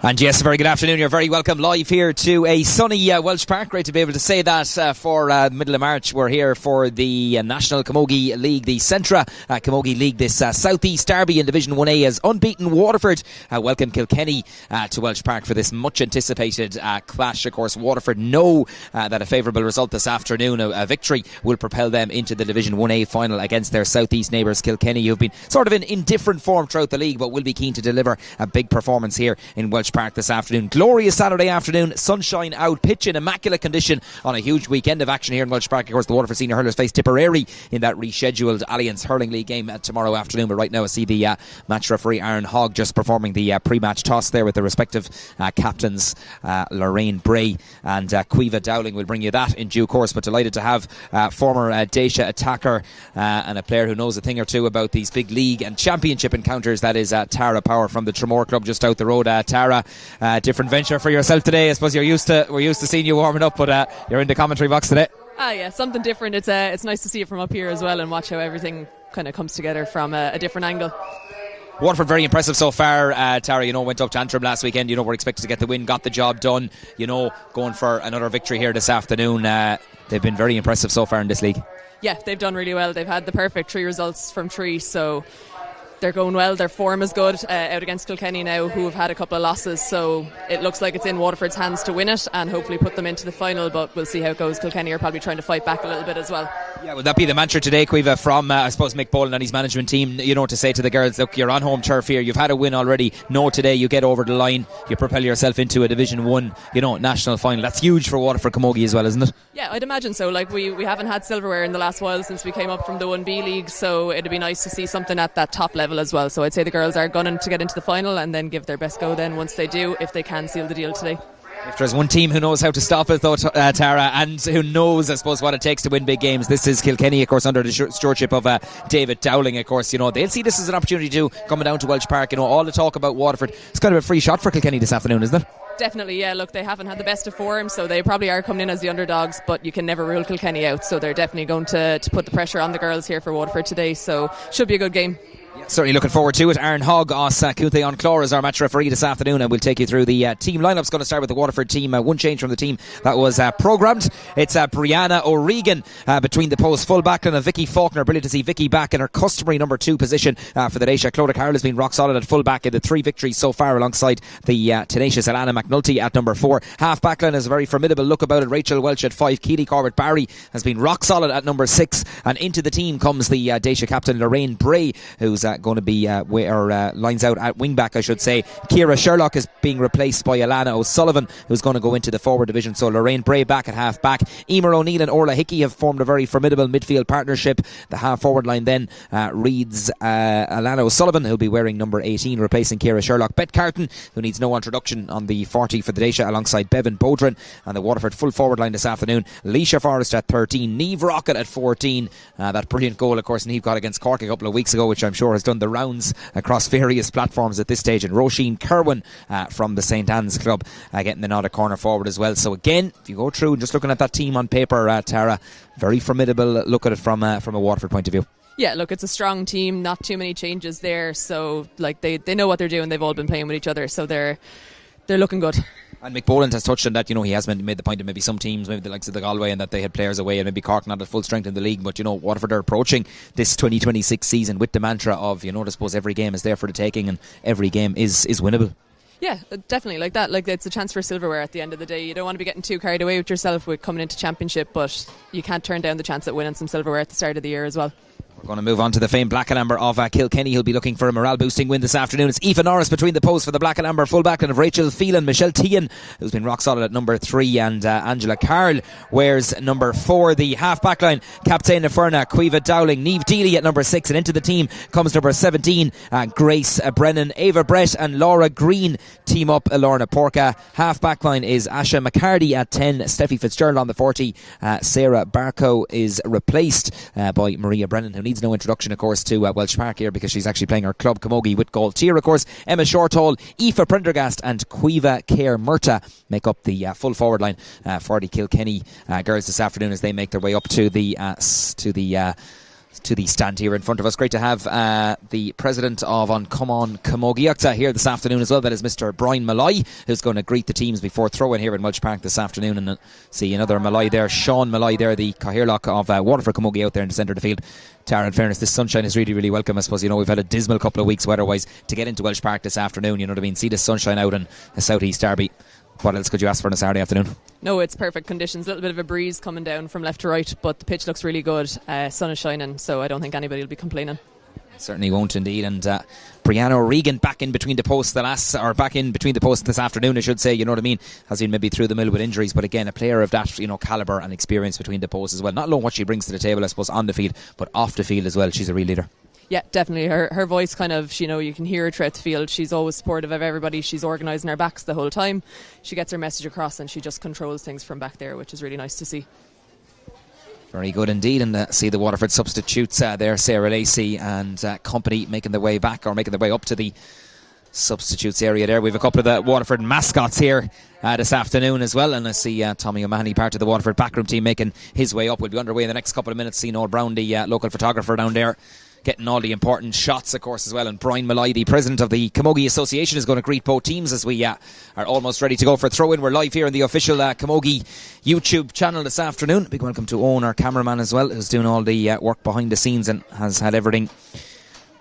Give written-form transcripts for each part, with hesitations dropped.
And yes, a very good afternoon. You're very welcome live here to a sunny Welsh Park. Great to be able to say that for middle of March. We're here for the National Camogie League, the Centra Camogie League. This South East derby in Division 1A as unbeaten Waterford welcome Kilkenny to Welsh Park for this much anticipated clash. Of course, Waterford know that a favourable result this afternoon, a victory, will propel them into the Division 1A final against their South East neighbours Kilkenny, who've been sort of in different form throughout the league, but will be keen to deliver a big performance here in Welsh Park this afternoon. Glorious Saturday afternoon, sunshine out, pitch in immaculate condition on a huge weekend of action here in Welsh Park. Of course, the Waterford senior hurlers face Tipperary in that rescheduled Alliance Hurling League game tomorrow afternoon. But right now I see the match referee Aaron Hogg just performing the pre-match toss there with the respective captains Lorraine Bray and Caoimhe Dowling. Will bring you that in due course, but delighted to have former Daisha attacker and a player who knows a thing or two about these big league and championship encounters. That is Tara Power from the Tramore Club just out the road. Tara, different venture for yourself today. I suppose we're used to seeing you warming up, but you're in the commentary box today. Yeah, something different. It's nice to see it from up here as well and watch how everything kind of comes together from a different angle. Waterford very impressive so far. Tara, went up to Antrim last weekend. We're expected to get the win, got the job done. Going for another victory here this afternoon. They've been very impressive so far in this league. Yeah, they've done really well. They've had the perfect 3 results from 3, so they're going well. Their form is good out against Kilkenny now, who have had a couple of losses, so it looks like it's in Waterford's hands to win it and hopefully put them into the final, but we'll see how it goes. Kilkenny are probably trying to fight back a little bit as well. Yeah, would that be the mantra today, Caoimhe, from I suppose Mick Boland and his management team, to say to the girls, look, you're on home turf here, you've had a win already, today you get over the line, you propel yourself into a Division 1 national final. That's huge for Waterford Camogie as well, isn't it? Yeah, I'd imagine so. We haven't had silverware in the last while since we came up from the 1B league, so it'd be nice to see something at that top level as well. So I'd say the girls are gunning to get into the final and then give their best go then once they do, if they can seal the deal today. If there's one team who knows how to stop it though, Tara, and who knows, I suppose, what it takes to win big games, this is Kilkenny, of course, under the stewardship of David Dowling. Of course, they'll see this as an opportunity to coming down to Welsh Park. All the talk about Waterford, it's kind of a free shot for Kilkenny this afternoon, isn't it? Definitely, yeah. Look, they haven't had the best of form, so they probably are coming in as the underdogs, but you can never rule Kilkenny out, so they're definitely going to put the pressure on the girls here for Waterford today, so should be a good game. Yeah, certainly looking forward to it. Aaron Hogg, Cúntaí on Clore is our match referee this afternoon, and we'll take you through the team lineups. Going to start with the Waterford team. One change from the team that was programmed. It's Brianna O'Regan between the posts, full back, and Vicky Faulkner. Brilliant to see Vicky back in her customary number 2 position for the Daisha. Clodagh Carroll has been rock solid at full back in the 3 victories so far, alongside the tenacious Alana McNulty at number 4. Half backline is a very formidable look about it. Rachel Welch at 5. Keely Corbett Barry has been rock solid at number 6, and into the team comes the Daisha captain Lorraine Bray, who's going to be lines out at wing back, I should say. Ciara Sherlock is being replaced by Alana O'Sullivan, who's going to go into the forward division. So Lorraine Bray back at half back. Emer O'Neill and Orla Hickey have formed a very formidable midfield partnership. The half forward line then reads Alana O'Sullivan, who'll be wearing number 18, replacing Ciara Sherlock. Bet Carton, who needs no introduction, on the 40 for the Daisha, alongside Bevan Bodrin. And the Waterford full forward line this afternoon: Leisha Forrest at 13, Niamh Rocket at 14. That brilliant goal, of course, Niamh got against Cork a couple of weeks ago, which I'm sure has done the rounds across various platforms at this stage. And Roisin Kerwin from the St Anne's Club getting the nod at corner forward as well. So again, if you go through and just looking at that team on paper, Tara, very formidable look at it from a Waterford point of view. Yeah, look, it's a strong team, not too many changes there, so they know what they're doing. They've all been playing with each other, so they're looking good. And Mick Boland has touched on that. He has made the point that maybe some teams, maybe the likes of the Galway, and that they had players away, and maybe Cork not at full strength in the league. But Waterford are approaching this 2026 season with the mantra of I suppose every game is there for the taking, and every game is winnable. Yeah, definitely, like that. Like, it's a chance for silverware at the end of the day. You don't want to be getting too carried away with yourself with coming into championship, but you can't turn down the chance at winning some silverware at the start of the year as well. We're going to move on to the famed Black and Amber of Kilkenny. He'll be looking for a morale boosting win this afternoon. It's Aoife Norris between the posts for the Black and Amber fullback, and of Rachel Phelan, Michelle Tehan, who's been rock solid at number 3, and Angela Carl wears number 4. The half back line: Captain Ferna, Caoimhe Dowling, Niamh Deely at number 6, and into the team comes number 17, Grace Brennan. Ava Brett and Laura Green team up Lorna Porca. Half back line is Asha McCarty at 10, Steffi Fitzgerald on the 40. Sarah Barco is replaced by Maria Brennan, who needs no introduction, of course, to Welsh Park here, because she's actually playing her club Camogie with Galtier, of course. Emma Shortall, Aoife Prendergast and Caoimhe Kerr Murta make up the full forward line for the Kilkenny girls this afternoon, as they make their way up to the to the stand here in front of us. Great to have the president of Centra Camogie Leagues here this afternoon as well. That is Mr. Brian Malloy, who's going to greet the teams before throw-in here in Welsh Park this afternoon. And see another Malloy there, Sean Malloy there, the Cathaoirleach of Waterford Camogie out there in the centre of the field. Tara, in fairness, this sunshine is really, really welcome. I suppose, we've had a dismal couple of weeks weather-wise. To get into Welsh Park this afternoon, you know what I mean, see the sunshine out and a south-east derby. What else could you ask for on a Saturday afternoon? No, it's perfect conditions. A little bit of a breeze coming down from left to right, but the pitch looks really good. Sun is shining, so I don't think anybody will be complaining. Certainly won't indeed. And Brianna O'Regan back in between the posts back in between the posts this afternoon, I should say. You know what I mean? Has been maybe through the mill with injuries, but again, a player of that calibre and experience between the posts as well. Not alone what she brings to the table, I suppose, on the field, but off the field as well. She's a real leader. Yeah, definitely. Her voice kind of, you can hear her throughout the field. She's always supportive of everybody. She's organising our backs the whole time. She gets her message across and she just controls things from back there, which is really nice to see. Very good indeed. And see the Waterford substitutes there, Sarah Lacey and company making their way back, or making their way up to the substitutes area there. We have a couple of the Waterford mascots here this afternoon as well, and I see Tommy O'Mahony, part of the Waterford backroom team, making his way up. We'll be underway in the next couple of minutes. See Noel Brown, the local photographer down there, getting all the important shots, of course, as well. And Brian Malloy, the president of the Camogie Association, is going to greet both teams as we are almost ready to go for a throw-in. We're live here on the official Camogie YouTube channel this afternoon. Big welcome to Owen, our cameraman as well, who's doing all the work behind the scenes and has had everything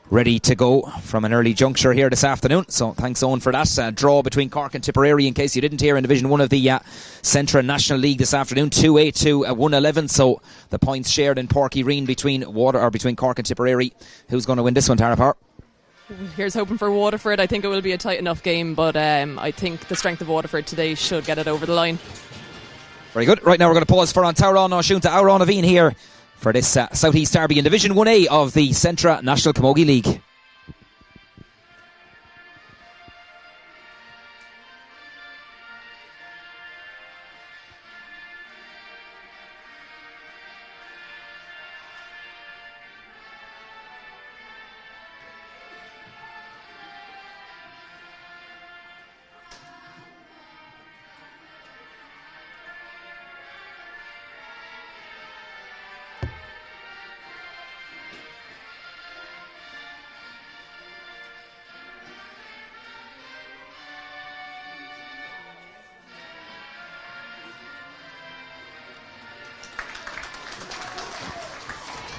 ready to go from an early juncture here this afternoon. So thanks, Owen, for that. Draw between Cork and Tipperary, in case you didn't hear, in Division 1 of the Centra National League this afternoon. 2-8 to 1-11. So the points shared in Porky-Reen between Cork and Tipperary. Who's going to win this one, Tara Power? Here's hoping for Waterford. I think it will be a tight enough game, but I think the strength of Waterford today should get it over the line. Very good. Right now we're going to pause for an Tauron Oshunta Auron Aveen here for this South East Derby in Division 1A of the Centra National Camogie League.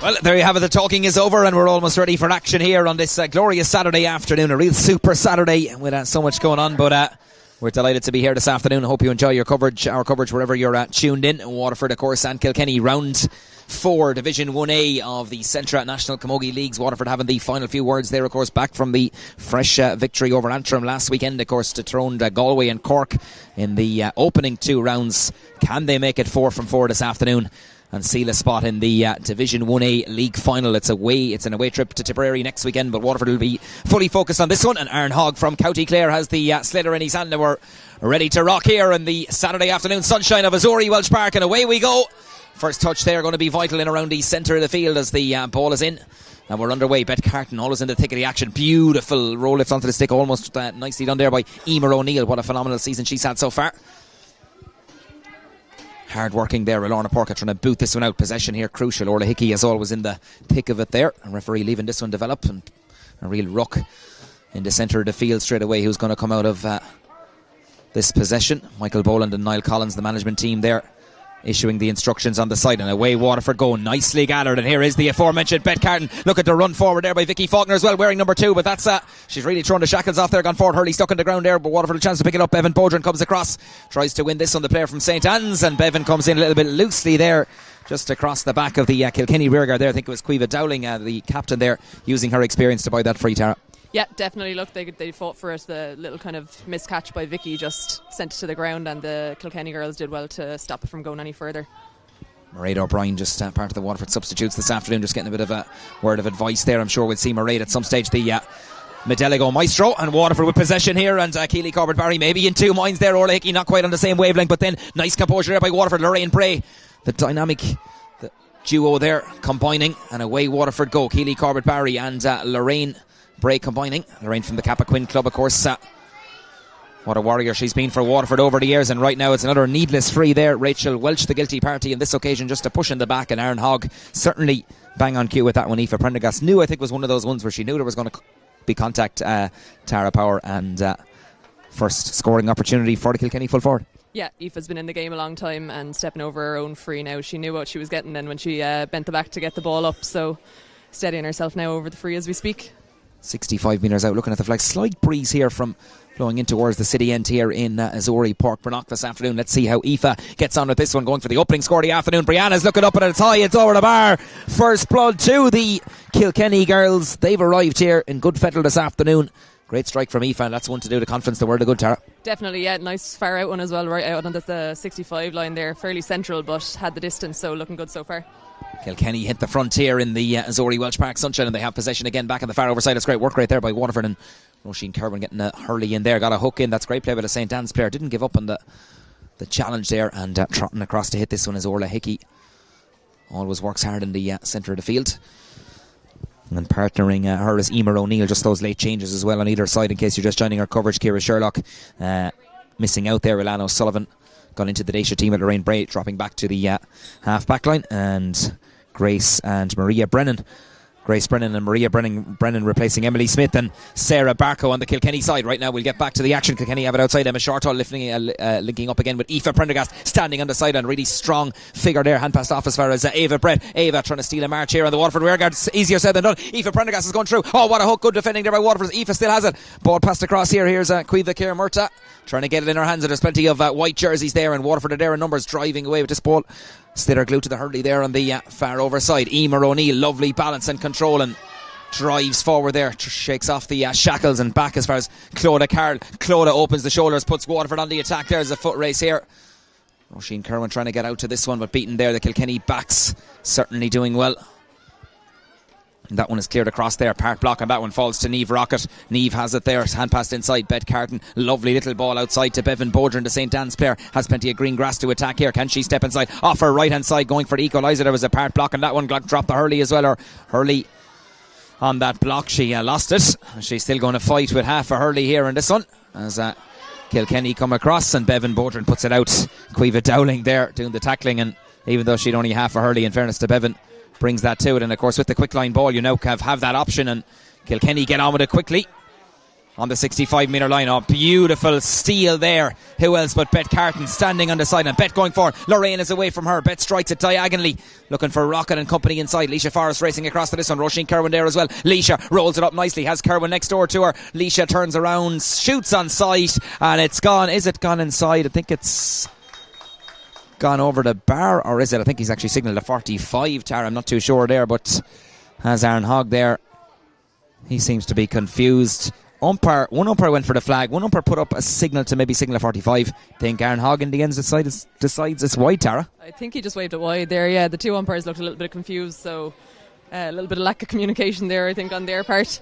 Well, there you have it. The talking is over and we're almost ready for action here on this glorious Saturday afternoon. A real super Saturday with so much going on, but we're delighted to be here this afternoon. I hope you enjoy our coverage wherever you're tuned in. Waterford, of course, and Kilkenny, round 4, Division 1A of the Centra National Camogie Leagues. Waterford having the final few words there, of course, back from the fresh victory over Antrim last weekend, of course, dethroned Galway and Cork in the opening 2 rounds. Can they make it 4 from 4 this afternoon and seal a spot in the Division 1A League final? It's an away trip to Tipperary next weekend, but Waterford will be fully focused on this one. And Aaron Hogg from County Clare has the sliotar in his hand, and we're ready to rock here in the Saturday afternoon sunshine of Azuri Welsh Park, and away we go. First touch there going to be vital in around the centre of the field as the ball is in. And we're underway. Bet Carton always in the thick of the action. Beautiful roll lift onto the stick, almost nicely done there by Emer O'Neill. What a phenomenal season she's had so far. Hard working there, Lorna Porca trying to boot this one out. Possession here crucial. Orla Hickey as always in the thick of it there. And referee leaving this one develop, and a real ruck in the centre of the field straight away. Who's going to come out of this possession? Michael Boland and Niall Collins, the management team there, issuing the instructions on the side, and away Waterford go. Nicely gathered, and here is the aforementioned Bet Carton. Look at the run forward there by Vicky Faulkner as well, wearing number 2, but that's she's really thrown the shackles off there, gone forward. Hurley stuck on the ground there, but Waterford a chance to pick it up. Bevan Bodrin comes across, tries to win this on the player from St Anne's, and Bevan comes in a little bit loosely there, just across the back of the Kilkenny rearguard there. I think it was Cueva Dowling, the captain there, using her experience to buy that free, Tara. Yeah, definitely. Look, they fought for it. The little kind of miscatch by Vicky just sent it to the ground, and the Kilkenny girls did well to stop it from going any further. Mairead O'Brien, just part of the Waterford substitutes this afternoon, just getting a bit of a word of advice there. I'm sure we'll see Mairead at some stage, the Medeligo maestro. And Waterford with possession here, and Keely Corbett-Barry maybe in 2 minds there. Orla Hickey not quite on the same wavelength, but then nice composure there by Waterford. Lorraine Bray, the dynamic duo there combining, and away Waterford go. Keely Corbett-Barry and Lorraine Bray combining. Lorraine from the Kappa Quinn Club, of course, What a warrior she's been for Waterford over the years, and right now it's another needless free there. Rachel Welch, the guilty party in this occasion, just a push in the back, and Aaron Hogg certainly bang on cue with that one. Aoife Prendergast knew, I think, was one of those ones where she knew there was going to be contact. Tara Power, and first scoring opportunity for the Kilkenny full forward. Yeah, Aoife's been in the game a long time and stepping over her own free now. She knew what she was getting then when she bent the back to get the ball up, so steadying herself now over the free as we speak. 65 metres out, looking at the flag. Slight breeze here from flowing in towards the city end here in Azuri Park Brannock this afternoon. Let's see how Aoife gets on with this one, going for the opening score of the afternoon. Brianna's looking up and it's high, it's over the bar. First blood to the Kilkenny girls. They've arrived here in good fettle this afternoon. Great strike from Aoife, and that's one to do the conference the world of good, Tara. Definitely, yeah. Nice far out one as well, right out on the 65 line there. Fairly central, but had the distance, so looking good so far. Kilkenny hit the frontier in the Azuri Welch Park Sunshine, and they have possession again back on the far overside. It's great work right there by Waterford, and Roisin Kerwin getting a hurley in there. Got a hook in. That's great play by the St. Anne's player. Didn't give up on the challenge there, and trotting across to hit this one is Orla Hickey. Always works hard in the centre of the field. And partnering her is Emer O'Neill. Just those late changes as well on either side in case you're just joining our coverage. Ciara Sherlock missing out there. Ilan O'Sullivan gone into the Dacia team at Lorraine Bray, dropping back to the half back line. And Grace and Maria Brennan. Grace Brennan and Maria Brennan replacing Emily Smith and Sarah Barco on the Kilkenny side. Right now we'll get back to the action. Kilkenny have it outside. Emma Shortall linking up again with Aoife Prendergast standing on the side, and really strong figure there. Hand passed off as far as Ava Brett. Ava trying to steal a march here on the Waterford rearguard. Easier said than done. Aoife Prendergast has gone through. Oh, what a hook. Good defending there by Waterford. Aoife still has it. Ball passed across here. Here's Cueva Kira Murta trying to get it in her hands, and there's plenty of white jerseys there, and Waterford are there in numbers driving away with this ball. Still glued to the hurley there on the far overside. Emer O'Neill, lovely balance and control, and drives forward there, shakes off the shackles and back as far as Clodagh Carroll. Clodagh opens the shoulders, puts Waterford on the attack. There's a foot race here. Roisin Kerwin trying to get out to this one, but beaten there. The Kilkenny backs certainly doing well. And that one is cleared across there. Part block, and that one falls to Niamh Rockett. Niamh has it there. Hand passed inside. Bet Carton. Lovely little ball outside to Bevan Bodrin, the St. Anne's player. Has plenty of green grass to attack here. Can she step inside? Off her right hand side, going for the equaliser. There was a part block, and that one dropped the Hurley as well. Or Hurley on that block, she lost it. She's still going to fight with half a Hurley here in this one as Kilkenny come across, and Bevan Bodrin puts it out. Cueva Dowling there doing the tackling, and even though she'd only half a Hurley, in fairness to Bevan, brings that to it. And of course with the quick line ball you now have that option, and Kilkenny get on with it quickly on the 65 metre line. Oh, beautiful steal there. Who else but Bet Carton standing on the side, and Bet going for Lorraine is away from her. Bet strikes it diagonally, looking for Rocket and company inside. Leisha Forrest racing across to this one. Roisin Kerwin there as well. Leisha rolls it up nicely, has Kerwin next door to her. Leisha turns around, shoots on sight, and it's gone. Is it gone inside? I think it's gone over the bar, or is it? I think he's actually signalled a 45, Tara. I'm not too sure there, but has Aaron Hogg there. He seems to be confused. One umpire went for the flag. One umpire put up a signal to maybe signal a 45. I think Aaron Hogg in the end decides it's wide, Tara. I think he just waved it wide there, yeah. The two umpires looked a little bit confused, so a little bit of lack of communication there, I think, on their part.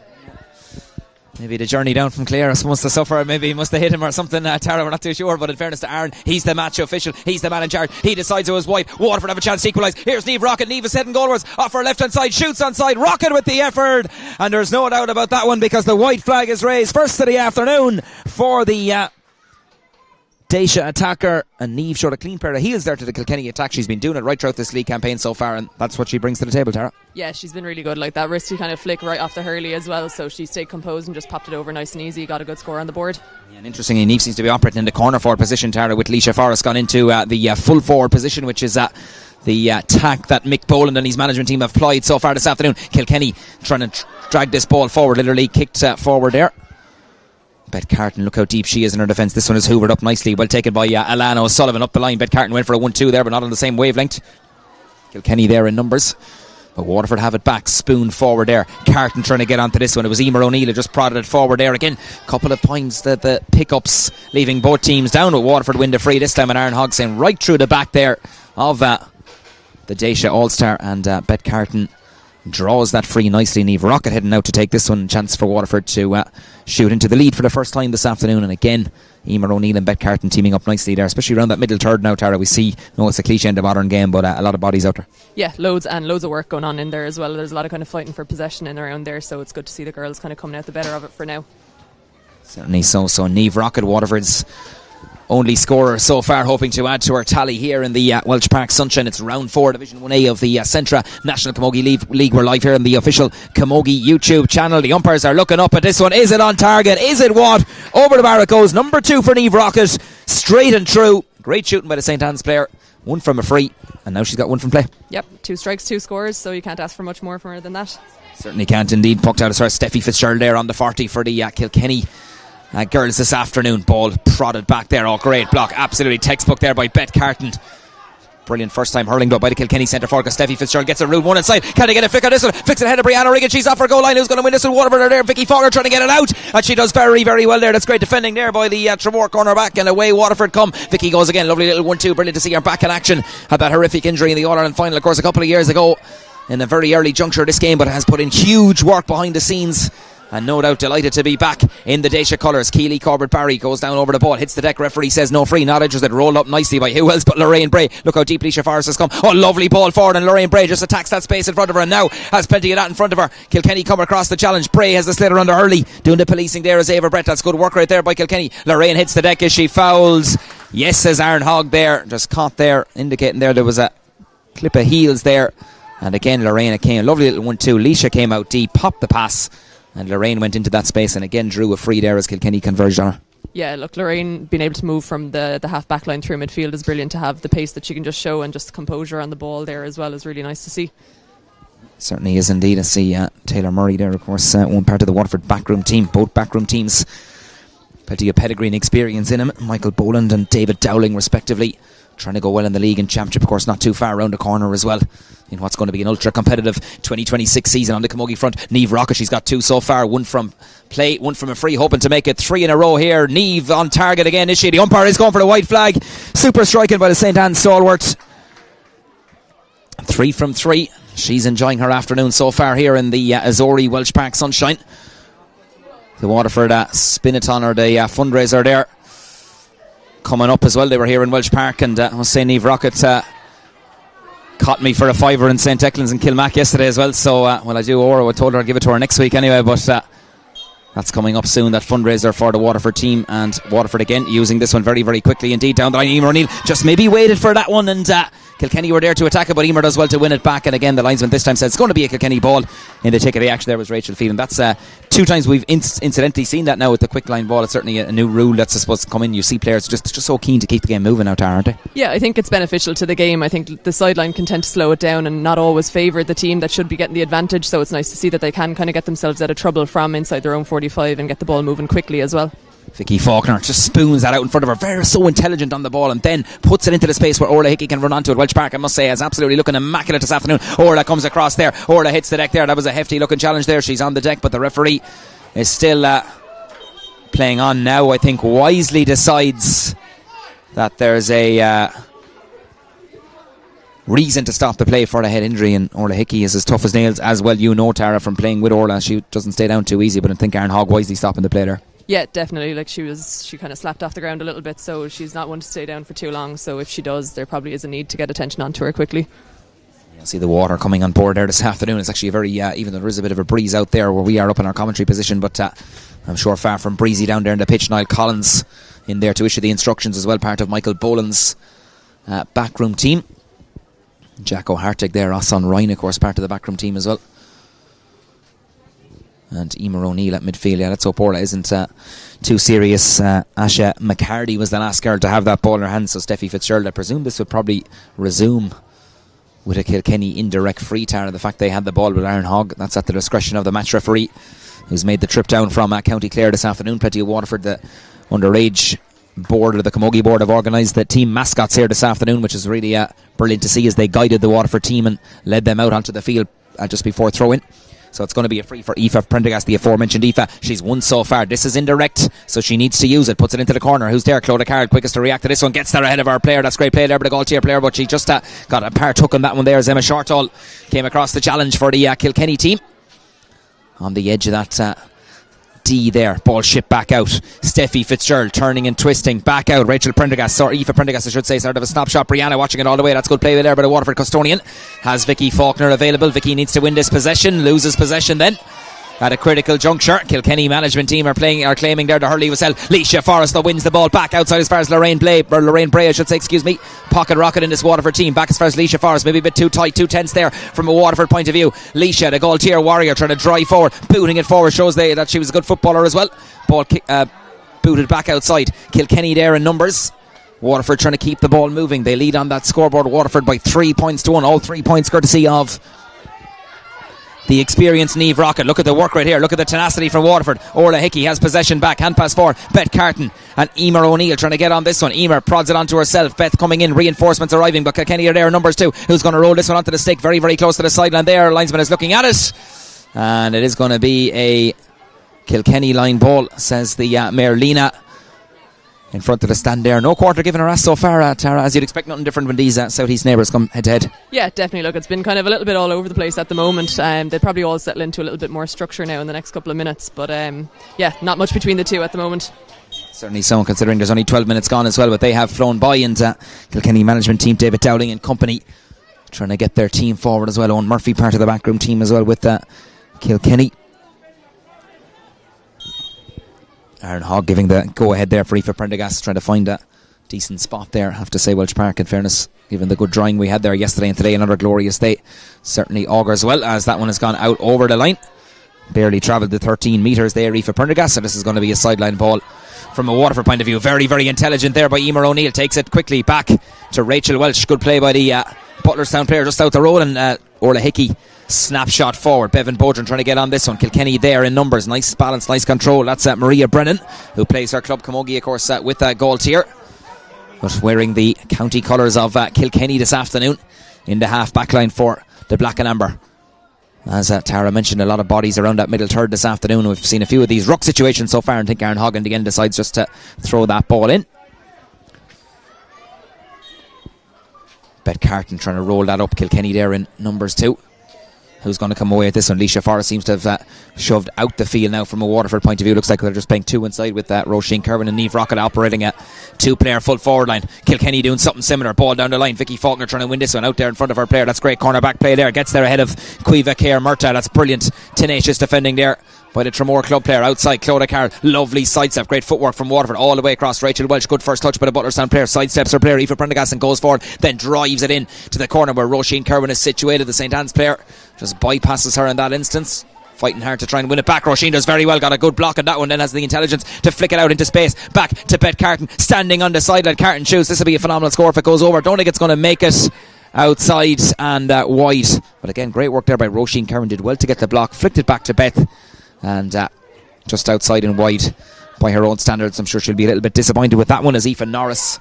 Maybe the journey down from Clare must have suffered. Maybe he must have hit him or something, Tara, we're not too sure. But in fairness to Aaron, he's the match official. He's the man in charge. He decides it was wide. Waterford have a chance to equalise. Here's Niamh Rockett. Niamh is heading goalwards. Off her left hand side. Shoots on side. Rockett with the effort. And there's no doubt about that one, because the white flag is raised first of the afternoon for the Dacia attacker. And Niamh showed a clean pair of heels there to the Kilkenny attack. She's been doing it right throughout this league campaign so far, and that's what she brings to the table, Tara. Yeah, she's been really good. Like that risky kind of flick right off the Hurley as well, so she stayed composed and just popped it over nice and easy. Got a good score on the board. Yeah, and interestingly, Niamh seems to be operating in the corner forward position, Tara, with Leisha Forrest gone into the full forward position, which is the tack that Mick Boland and his management team have applied so far this afternoon. Kilkenny trying to drag this ball forward, literally kicked forward there. Bet Carton, look how deep she is in her defence. This one is hoovered up nicely, well taken by Ilan O'Sullivan up the line. Bet Carton went for a 1-2 there, but not on the same wavelength. Kilkenny there in numbers, but Waterford have it back. Spoon forward there. Carton trying to get onto this one. It was Emer O'Neill who just prodded it forward there again. Couple of times the pickups leaving both teams down, with Waterford win the free this time, and Aaron Hogg saying right through the back there of the Dacia All-Star, and Bet Carton draws that free nicely. Niamh Rockett heading out to take this one. Chance for Waterford to shoot into the lead for the first time this afternoon. And again, Emer O'Neill and Bet Carton teaming up nicely there, especially around that middle third now, Tara. We see, it's a cliche in the modern game, but a lot of bodies out there. Yeah, loads of work going on in there as well. There's a lot of kind of fighting for possession in around there, so it's good to see the girls kind of coming out the better of it for now. Certainly so. So Niamh Rocket, Waterford's only scorer so far, hoping to add to her tally here in the Welsh Park Sunshine. It's round 4, Division 1A of the Centra National Camogie League. We're live here on the official Camogie YouTube channel. The umpires are looking up at this one. Is it on target? Is it what? Over the bar it goes. Number 2 for Niamh Rocket. Straight and true. Great shooting by the St. Anne's player. One from a free, and now she's got one from play. Yep, 2 strikes, 2 scores, so you can't ask for much more from her than that. Certainly can't indeed. Pucked out as far as Steffi Fitzgerald there on the 40 for the Kilkenny girls this afternoon. Ball prodded back there. Oh, great block. Absolutely textbook there by Beth Carton. Brilliant first time hurling though by the Kilkenny centre forward. Steffi Fitzgerald gets a rude one inside. Can they get a flick on this one? Flicks it ahead of Brianna Regan. She's off her goal line. Who's going to win this one? Waterford are there. Vicky Faulkner trying to get it out, and she does very, very well there. That's great defending there by the Trevor corner back, and away Waterford come. Vicky goes again. Lovely little 1-2. Brilliant to see her back in action. Had that horrific injury in the All-Ireland final, of course, a couple of years ago in a very early juncture of this game, but has put in huge work behind the scenes. And no doubt delighted to be back in the Dacia colours. Keely Corbett Barry goes down over the ball, hits the deck. Referee says no free, not interested. Rolled up nicely by who else but Lorraine Bray. Look how deep Leisha Forrest has come. Oh, lovely ball forward, and Lorraine Bray just attacks that space in front of her and now has plenty of that in front of her. Kilkenny come across the challenge. Bray has the sliotar under Hurley. Doing the policing there is Ava Brett. That's good work right there by Kilkenny. Lorraine hits the deck as she fouls. Yes, says Aaron Hogg there. Just caught there, indicating there was a clip of heels there. And again Lorraine came. Lovely little 1-2. Leisha came out deep, popped the pass, and Lorraine went into that space and again drew a free there as Kilkenny converged on her. Yeah, look, Lorraine being able to move from the half back line through midfield is brilliant. To have the pace that she can just show and just composure on the ball there as well is really nice to see. Certainly is indeed. I see Taylor Murray there, of course, one part of the Waterford backroom team. Both backroom teams, plenty of pedigree and experience in them. Michael Boland and David Dowling respectively, trying to go well in the league and championship, of course, not too far around the corner as well in what's going to be an ultra competitive 2026 season on the Camogie front. Niamh Rocket, she's got 2 so far, 1 from play, 1 from a free, hoping to make it 3 in a row here. Niamh on target again, is she? The umpire is going for the white flag. Super striking by the St. Anne's stalwart. 3 from 3. She's enjoying her afternoon so far here in the Azori Welsh Park Sunshine. The Waterford Spinathon, or the fundraiser there, coming up as well. They were here in Welsh Park, and I must say Niamh Rocket caught me for a fiver in St. Ecclins and Kilmac yesterday as well. So well, I do owe her. I told her I'd give it to her next week anyway, but that's coming up soon, that fundraiser for the Waterford team. And Waterford again using this one very, very quickly indeed down the line. Emer O'Neill just maybe waited for that one, and Kilkenny were there to attack it, but Emer does well to win it back. And again the linesman this time said it's going to be a Kilkenny ball. In the tick of the action there was Rachel Phelan. That's 2 times we've incidentally seen that now with the quick line ball. It's certainly a new rule that's supposed to come in. You see players just so keen to keep the game moving out there, aren't they? Yeah, I think it's beneficial to the game. I think the sideline can tend to slow it down and not always favour the team that should be getting the advantage, so it's nice to see that they can kind of get themselves out of trouble from inside their own 45 and get the ball moving quickly as well. Vicky Faulkner just spoons that out in front of her, very so intelligent on the ball, and then puts it into the space where Orla Hickey can run onto it. Welsh Park, I must say, is absolutely looking immaculate this afternoon. Orla comes across there, Orla hits the deck there. That was a hefty looking challenge there. She's on the deck, but the referee is still playing on now. I think wisely decides that there's a reason to stop the play for a head injury, and Orla Hickey is as tough as nails, as well you know, Tara, from playing with Orla. She doesn't stay down too easy, but I think Aaron Hogg wisely stopping the play there. Yeah, definitely. Like she kind of slapped off the ground a little bit, so she's not one to stay down for too long. So if she does, there probably is a need to get attention onto her quickly. You'll see the water coming on board there this afternoon. It's actually a very, even though there is a bit of a breeze out there where we are up in our commentary position, but I'm sure far from breezy down there in the pitch. Niall Collins in there to issue the instructions as well, part of Michael Boland's backroom team. Jack O'Hartig there, Osson Ryan, of course, part of the backroom team as well. And Emer O'Neill at midfield. Yeah, let's hope Orla isn't too serious. Asha McCarty was the last girl to have that ball in her hands, so Steffi Fitzgerald, I presume this would probably resume with a Kilkenny indirect free. Tara, the fact they had the ball with Aaron Hogg, that's at the discretion of the match referee, who's made the trip down from County Clare this afternoon. Plenty of Waterford, the underage board, or the Camogie board, have organised the team mascots here this afternoon, which is really brilliant to see as they guided the Waterford team and led them out onto the field just before throw-in. So it's going to be a free for Aoife Prendergast, the aforementioned Aoife. She's won so far. This is indirect, so she needs to use it. Puts it into the corner. Who's there? Clodagh Carroll, quickest to react to this one. Gets there ahead of our player. That's great play there by the Galtier player, but she just got a partook on that one there as Emma Shortall came across the challenge for the Kilkenny team. On the edge of that D there. Ball shipped back out. Steffi Fitzgerald turning and twisting. Back out. Rachel Prendergast, or Aoife Prendergast I should say, sort of a snap shot. Brianna watching it all the way. That's good play there by the Waterford custodian. Has Vicky Faulkner available. Vicky needs to win this possession. Loses possession then. at a critical juncture. Kilkenny management team are claiming there the hurley was held. Leisha Forrest though wins the ball back outside as far as Lorraine Bray I should say, excuse me. Pocket rocket in this Waterford team, back as far as Leisha Forrest, maybe a bit too tight, too tense there from a Waterford point of view. Leisha, the Gaultier warrior, trying to drive forward, booting it forward, shows that she was a good footballer as well. Ball booted back outside. Kilkenny there in numbers. Waterford trying to keep the ball moving. They lead on that scoreboard, Waterford, by 3 points to 1. All 3 points courtesy of the experienced Niamh Rocket. Look at the work right here. Look at the tenacity from Waterford. Orla Hickey has possession back. Hand pass for Beth Carton. And Emer O'Neill trying to get on this one. Emer prods it onto herself. Beth coming in. Reinforcements arriving. But Kilkenny are there. Numbers 2. Who's going to roll this one onto the stick? Very, very close to the sideline there. Linesman is looking at it. And it is going to be a Kilkenny line ball, says the Mayor Lena. In front of the stand there. No quarter given her ass so far, Tara, as you'd expect. Nothing different when these southeast neighbours come head to head. Yeah, definitely. Look, it's been kind of a little bit all over the place at the moment. They'll probably all settle into a little bit more structure now in the next couple of minutes. But yeah, not much between the two at the moment. Certainly so, considering there's only 12 minutes gone as well, but they have flown by. And Kilkenny management team, David Dowling and company, trying to get their team forward as well. Owen Murphy, part of the backroom team as well with Kilkenny. Aaron Hogg giving the go-ahead there for Aoife Prendergast, trying to find a decent spot there. I have to say, Welsh Park, in fairness, given the good drying we had there yesterday and today, another glorious day. Certainly augurs well, as that one has gone out over the line. Barely travelled the 13 metres there, Aoife Prendergast, so this is going to be a sideline ball from a Waterford point of view. Very, very intelligent there by Emer O'Neill. Takes it quickly back to Rachel Welsh. Good play by the Butlerstown player just out the road, and Orla Hickey snapshot forward. Bevan Bodrin trying to get on this one. Kilkenny there in numbers. Nice balance, nice control. That's Maria Brennan, who plays her club Camogie, of course, with Gaultier, but wearing the county colours of Kilkenny this afternoon in the half back line for the Black and Amber. As Tara mentioned, a lot of bodies around that middle third this afternoon. We've seen a few of these ruck situations so far, and I think Aaron Hoggan again decides just to throw that ball in. Bet Carton trying to roll that up. Kilkenny there in numbers 2. Who's going to come away with this one? Leisha Forrest seems to have shoved out the field now from a Waterford point of view. Looks like they're just playing 2 inside with Roisin Kerwin and Niamh Rocket operating a 2-player full forward line. Kilkenny doing something similar. Ball down the line. Vicky Faulkner trying to win this one out there in front of her player. That's great cornerback play there. Gets there ahead of Cuiva Kerr Murta. That's brilliant, tenacious defending there by the Tramore club player outside. Clodagh Carroll, lovely sidestep, great footwork from Waterford all the way across. Rachel Welch, good first touch by the Butlerstown player, sidesteps her player Aoife Prendergast and goes forward, then drives it in to the corner where Roisin Kerwin is situated. The St Anne's player just bypasses her in that instance, fighting hard to try and win it back. Roisin does very well, got a good block on that one, then has the intelligence to flick it out into space, back to Bet Carton, standing on the sideline. Carton shoots. This will be a phenomenal score if it goes over. Don't think it's going to make it outside and wide, but again, great work there by Roisin Kerwin. Did well to get the block, flicked it back to Beth, and just outside and wide by her own standards. I'm sure she'll be a little bit disappointed with that one, as Aoife Norris.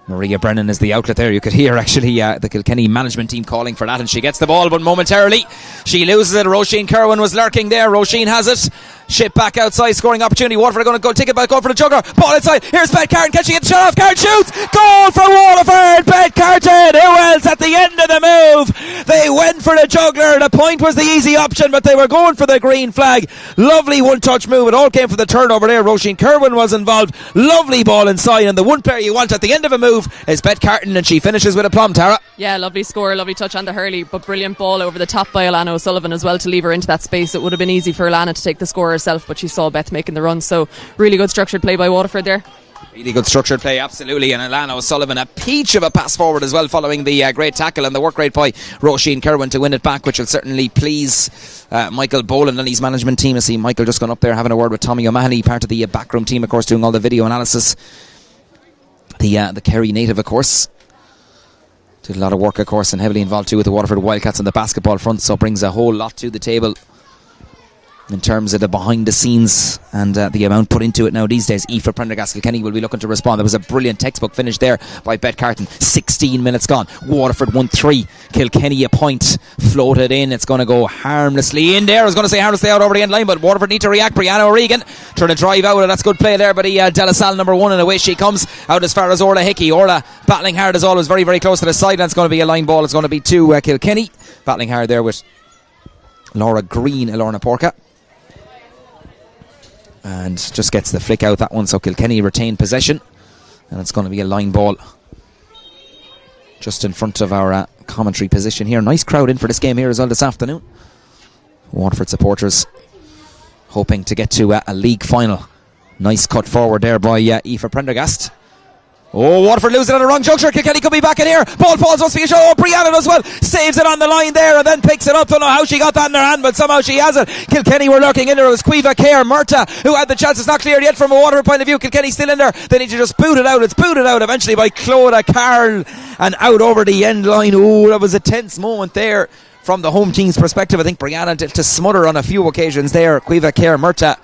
Maria Brennan is the outlet there. You could hear actually the Kilkenny management team calling for that, and she gets the ball, but momentarily she loses it. Roisin Kerwin was lurking there. Roisin has it. Ship back outside, scoring opportunity. Waterford are going to go take it back, go for the juggler. Ball inside. Here's Bet Carton catching it. Shot off. Carton shoots. Goal for Waterford. Bet Carton. Who else at the end of the move? They went for the juggler. The point was the easy option, but they were going for the green flag. Lovely one-touch move. It all came from the turnover there. Roisin Kerwin was involved. Lovely ball inside, and the one player you want at the end of a move is Bet Carton, and she finishes with a plum, Tara. Yeah, lovely score, lovely touch on the hurley, but brilliant ball over the top by Alana O'Sullivan as well to leave her into that space. It would have been easy for Alana to take the score herself, but she saw Beth making the run, so really good structured play by Waterford there. Really good structured play, absolutely. And Alana O'Sullivan, a peach of a pass forward as well, following the great tackle and the work rate by Roisin Kerwin to win it back, which will certainly please Michael Boland and his management team. I see Michael just gone up there having a word with Tommy O'Mahony, part of the backroom team, of course, doing all the video analysis. The Kerry native, of course, did a lot of work, of course, and heavily involved too with the Waterford Wildcats on the basketball front, so brings a whole lot to the table in terms of the behind the scenes and the amount put into it now these days. Aoife Prendergast, Kilkenny will be looking to respond. There was a brilliant textbook finish there by Bet Carton. 16 minutes gone. Waterford 1-3. Kilkenny a point. Floated in. It's going to go harmlessly in there. I was going to say harmlessly out over the end line, but Waterford need to react. Brianna O'Regan trying to drive out, and that's good play there by the De La Salle number 1, and away she comes out as far as Orla Hickey. Orla battling hard as always, very, very close to the sideline. It's going to be a line ball. It's going to be to Kilkenny. Battling hard there with Laura Green, Lorna Porca. And just gets the flick out that one, so Kilkenny retain possession, and it's going to be a line ball just in front of our commentary position here. Nice crowd in for this game here as well this afternoon. Waterford supporters hoping to get to a league final. Nice cut forward there by Aoife Prendergast. Oh, Waterford losing at the wrong juncture. Kilkenny could be back in here. Ball falls, must be a shot. Oh, Brianna does well. Saves it on the line there and then picks it up. Don't know how she got that in her hand, but somehow she has it. Kilkenny were lurking in there. It was Quiva Kerr Murta who had the chance. It's not cleared yet from a Waterford point of view. Kilkenny still in there. They need to just boot it out. It's booted out eventually by Clodagh Carl and out over the end line. Oh, that was a tense moment there from the home team's perspective. I think Brianna did to smother on a few occasions there. Quiva Kerr Murta.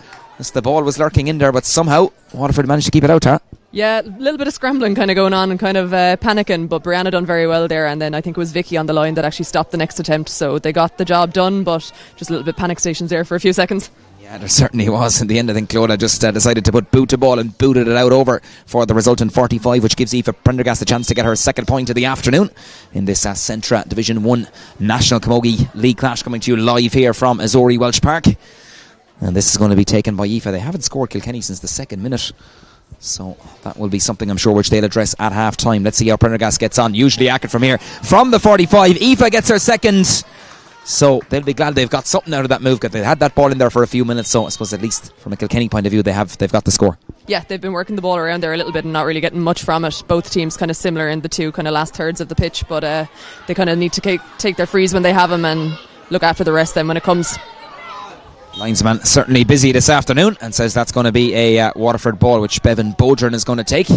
The ball was lurking in there, but somehow Waterford managed to keep it out, huh? Yeah, a little bit of scrambling kind of going on and kind of panicking, but Brianna done very well there, and then I think it was Vicky on the line that actually stopped the next attempt, so they got the job done, but just a little bit panic stations there for a few seconds. Yeah, there certainly was. In the end, I think Clodagh just decided to put boot to ball and booted it out over for the resultant 45, which gives Aoife Prendergast a chance to get her second point of the afternoon in this Centra Division 1 National Camogie League clash, coming to you live here from Azori Welsh Park. And this is going to be taken by Aoife. They haven't scored Kilkenny since the second minute, so that will be something I'm sure which they'll address at half time. Let's see how Prendergast gets on. Usually accurate from here from the 45. Aoife gets her second, so they'll be glad they've got something out of that move, because they had that ball in there for a few minutes, so I suppose at least from a Kilkenny point of view they've got the score. Yeah, they've been working the ball around there a little bit and not really getting much from it. Both teams kind of similar in the two kind of last thirds of the pitch, but they kind of need to take their frees when they have them and look after the rest then when it comes. Linesman certainly busy this afternoon and says that's going to be a Waterford ball, which Bevan Bodrin is going to take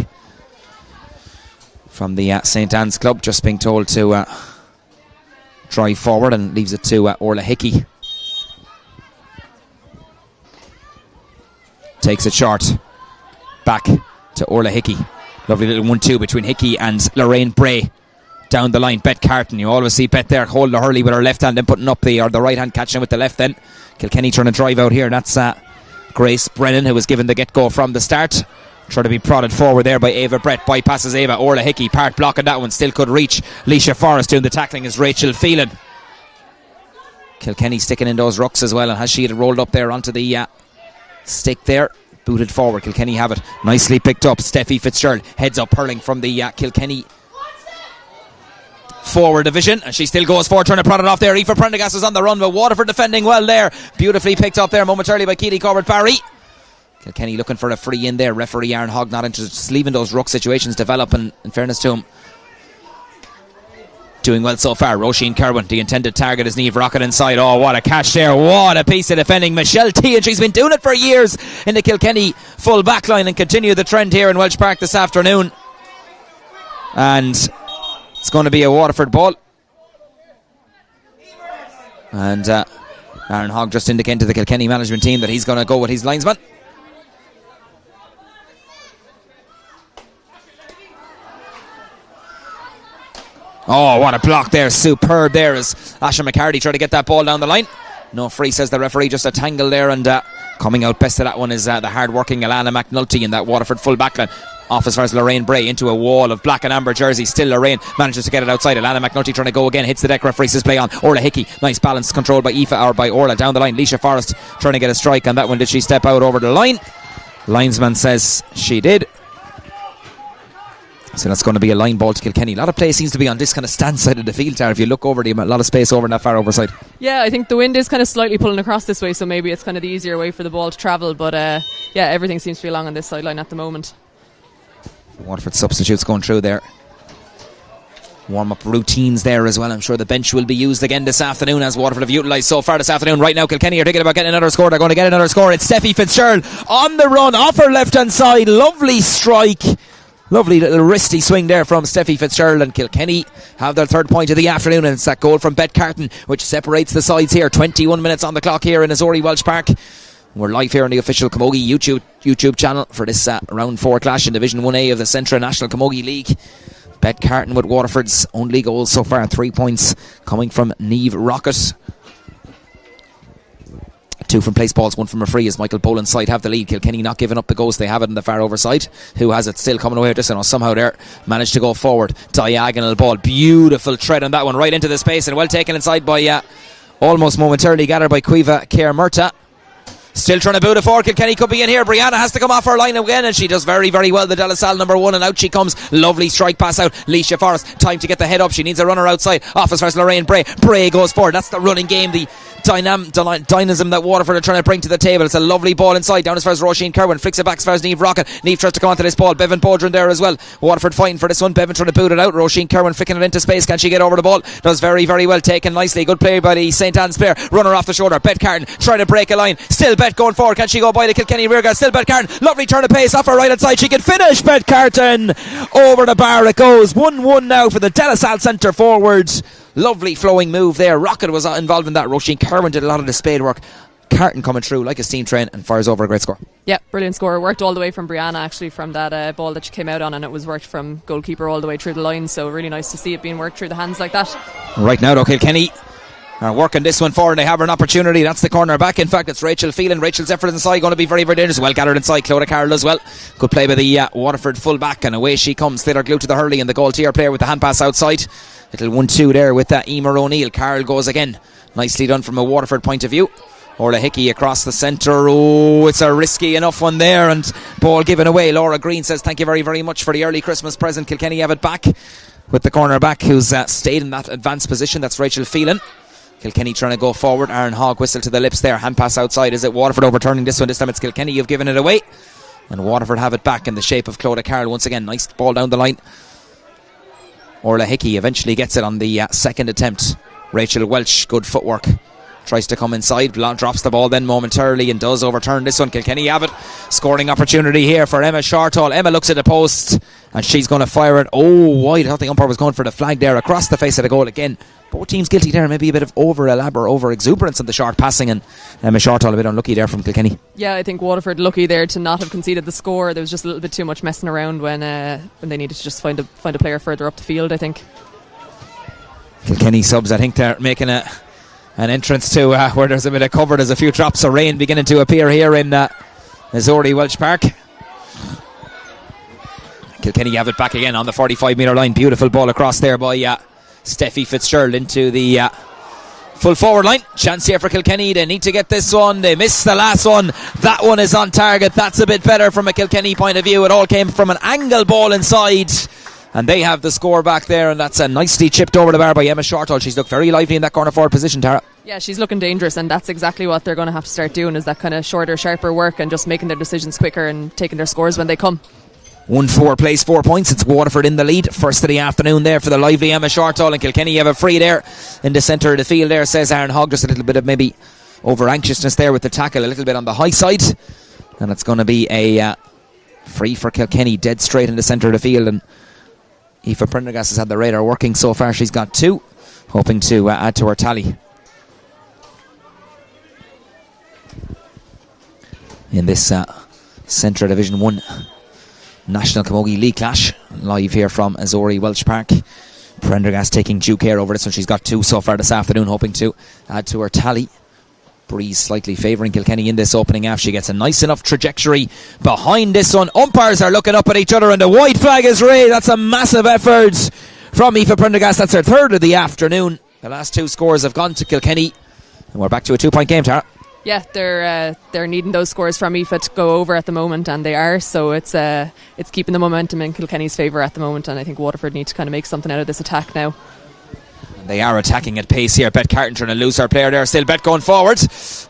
from the St Anne's club, just being told to drive forward, and leaves it to Orla Hickey. Takes it short, back to Orla Hickey. Lovely little 1-2 between Hickey and Lorraine Bray. Down the line, Bet Carton. You always see Bet there hold the hurley with her left hand, then putting up the right hand, catching with the left. Then Kilkenny trying to drive out here. That's Grace Brennan, who was given the get-go from the start. Trying to be prodded forward there by Ava Brett. Bypasses Ava. Orla Hickey, part blocking that one. Still could reach. Leisha Forrest doing the tackling is Rachel Phelan. Kilkenny sticking in those rucks as well, and has she rolled up there onto the stick there. Booted forward. Kilkenny have it. Nicely picked up. Steffi Fitzgerald heads up hurling from the Kilkenny forward division, and she still goes forward, trying to prod it off there. Aoife Prendergast is on the run, but Waterford defending well there. Beautifully picked up there momentarily by Keely Corbett Barry. Kilkenny looking for a free in there. Referee Aaron Hogg not interested, just leaving those ruck situations develop, and in fairness to him, doing well so far. Roisin Kerwin, the intended target is Niamh Rocket inside. Oh, what a catch there. What a piece of defending. Michelle T, and she's been doing it for years in the Kilkenny full back line, and continue the trend here in Welsh Park this afternoon. And it's going to be a Waterford ball. And Aaron Hogg just indicating to the Kilkenny management team that he's going to go with his linesman. Oh, what a block there. Superb there as Asha McCarty tried to get that ball down the line. No free, says the referee. Just a tangle there, and coming out best of that one is the hard-working Alana McNulty in that Waterford full backline. Off as far as Lorraine Bray into a wall of black and amber jerseys. Still Lorraine manages to get it outside. Alana McNulty trying to go again, hits the deck. Referee says play on. Orla Hickey, nice balance, controlled by Aoife, or by Orla down the line. Leisha Forrest trying to get a strike on that one. Did she step out over the line? Linesman says she did. So that's going to be a line ball to Kilkenny. A lot of play seems to be on this kind of stand side of the field, Tara. If you look over the a lot of space over in that far overside. Yeah, I think the wind is kind of slightly pulling across this way, so maybe it's kind of the easier way for the ball to travel, but yeah, everything seems to be along on this sideline at the moment. Waterford substitutes going through there. Warm-up routines there as well. I'm sure the bench will be used again this afternoon, as Waterford have utilised so far this afternoon. Right now Kilkenny are thinking about getting another score. They're going to get another score. It's Steffi Fitzgerald on the run off her left hand side. Lovely strike. Lovely little wristy swing there from Steffi Fitzgerald, and Kilkenny have their third point of the afternoon, and it's that goal from Bet Carton which separates the sides here. 21 minutes on the clock here in Azori Welsh Park. We're live here on the official Camogie YouTube channel for this round 4 clash in Division 1A of the Centra National Camogie League. Bet Carton with Waterford's only goals so far, 3 points coming from Niamh Rocket. 2 from place balls, 1 from a free, as Michael Boland's side have the lead. Kilkenny not giving up the goals. They have it in the far overside. Who has it still coming away with this? And somehow there managed to go forward. Diagonal ball. Beautiful tread on that one, right into the space, and well taken inside by almost momentarily gathered by Quiva Kerr Murta. Still trying to boot it forward. Kilkenny could be in here. Brianna has to come off her line again, and she does very, very well. The Delasal number 1, and out she comes. Lovely strike pass out. Leisha Forrest, time to get the head up. She needs a runner outside. Off as far as Lorraine Bray. Bray goes forward. That's the running game. The dynamism that Waterford are trying to bring to the table. It's a lovely ball inside, down as far as Roisin Kerwin, flicks it back as far as Niamh Rocket. Niamh tries to come onto this ball. Bevan Bodrin there as well. Waterford fighting for this one. Bevan trying to boot it out. Roisin Kerwin flicking it into space. Can she get over the ball? Does very, very well. Taken nicely. Good play by the St. Anne's player. Runner off the shoulder. Bet Carton trying to break a line. Still Bet going forward. Can she go by the Kilkenny rearguard? Still Bet Carton. Lovely turn of pace off her right hand side. She can finish. Bet Carton over the bar it goes. 1-1 now for the De La Salle centre forwards. Lovely flowing move there. Rocket was involved in that. Roisin Kerwin did a lot of the spade work. Carton coming through like a steam train and fires over a great score. Yeah, brilliant score. Worked all the way from Brianna actually, from that ball that she came out on, and it was worked from goalkeeper all the way through the line, so really nice to see it being worked through the hands like that. Right now though, Kilkenny are working this one forward. They have an opportunity. That's the corner back. In fact, it's Rachel Phelan. Rachel's effort inside going to be very, very dangerous. Well gathered inside. Clodagh Carroll as well. Good play by the Waterford full back, and away she comes. They're glued to the hurley, and the goal tier player with the hand pass outside. Little 1-2 there with Emer O'Neill. Carroll goes again. Nicely done from a Waterford point of view. Orla Hickey across the centre. Oh, it's a risky enough one there, and ball given away. Laura Green says thank you very, very much for the early Christmas present. Kilkenny have it back with the corner back who's stayed in that advanced position. That's Rachel Phelan. Kilkenny trying to go forward. Aaron Hogg whistle to the lips there. Hand pass outside. Is it Waterford overturning this one? This time it's Kilkenny. You've given it away, and Waterford have it back in the shape of Clodagh Carroll once again. Nice ball down the line. Orla Hickey eventually gets it on the second attempt. Rachel Welch, good footwork. Tries to come inside, drops the ball then momentarily and does overturn this one. Kilkenny have it. Scoring opportunity here for Emma Shortall. Emma looks at the post and she's going to fire it. Oh, wide. I thought the umpire was going for the flag there across the face of the goal again. Both teams guilty there. Maybe a bit of over exuberance in the short passing, and Emma Shortall a bit unlucky there from Kilkenny. Yeah, I think Waterford lucky there to not have conceded the score. There was just a little bit too much messing around when they needed to just find a player further up the field, I think. Kilkenny subs, I think they're making an entrance to where there's a bit of cover. There's a few drops of rain beginning to appear here in Missouri Welch Park. Kilkenny have it back again on the 45 metre line. Beautiful ball across there by Steffi Fitzgerald into the full forward line. Chance here for Kilkenny. They need to get this one. They missed the last one. That one is on target. That's a bit better from a Kilkenny point of view. It all came from an angle ball inside, and they have the score back there, and that's nicely chipped over the bar by Emma Shortall. She's looked very lively in that corner forward position, Tara. Yeah, she's looking dangerous, and that's exactly what they're going to have to start doing, is that kind of shorter, sharper work and just making their decisions quicker and taking their scores when they come. 1-4 plays 4 points. It's Waterford in the lead. First of the afternoon there for the lively Emma Shortall, and Kilkenny have a free there in the centre of the field there, says Aaron Hogg. Just a little bit of maybe over anxiousness there with the tackle, a little bit on the high side, and it's going to be a free for Kilkenny, dead straight in the centre of the field. And Aoife Prendergast has had the radar working so far. She's got 2, hoping to add to her tally in this Centra Division 1 National Camogie League clash, live here from Azori Welch Park. Prendergast taking due care over this one. She's got 2 so far this afternoon, hoping to add to her tally. Breeze slightly favouring Kilkenny in this opening half. She gets a nice enough trajectory behind this one. Umpires are looking up at each other, and the white flag is raised. That's a massive effort from Aoife Prendergast. That's her 3rd of the afternoon. The last 2 scores have gone to Kilkenny, and we're back to a 2-point game, Tara. Yeah, they're needing those scores from Aoife to go over at the moment, and they are. So it's keeping the momentum in Kilkenny's favour at the moment, and I think Waterford need to kind of make something out of this attack now. They are attacking at pace here. Bet Carton trying to lose her player there. Still Bet going forward.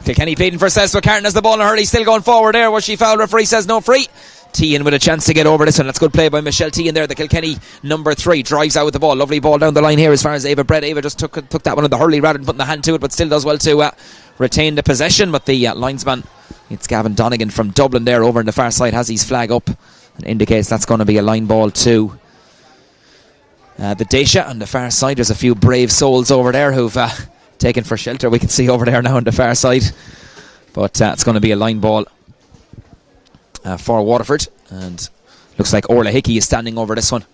Kilkenny pleading for Cecil Carton has the ball in a hurry. Still going forward there. Was she fouled? Referee says no free. Tehan with a chance to get over this one. That's good play by Michelle Tehan there. The Kilkenny number 3 drives out with the ball. Lovely ball down the line here as far as Ava Brett. Ava just took that one in the hurley rather than putting the hand to it, but still does well to retain the possession. But the linesman, it's Gavin Donegan from Dublin there over on the far side, has his flag up and indicates that's going to be a line ball to the Dacia on the far side. There's a few brave souls over there who've taken for shelter, we can see over there now on the far side, but it's going to be a line ball for Waterford, and looks like Orla Hickey is standing over this one.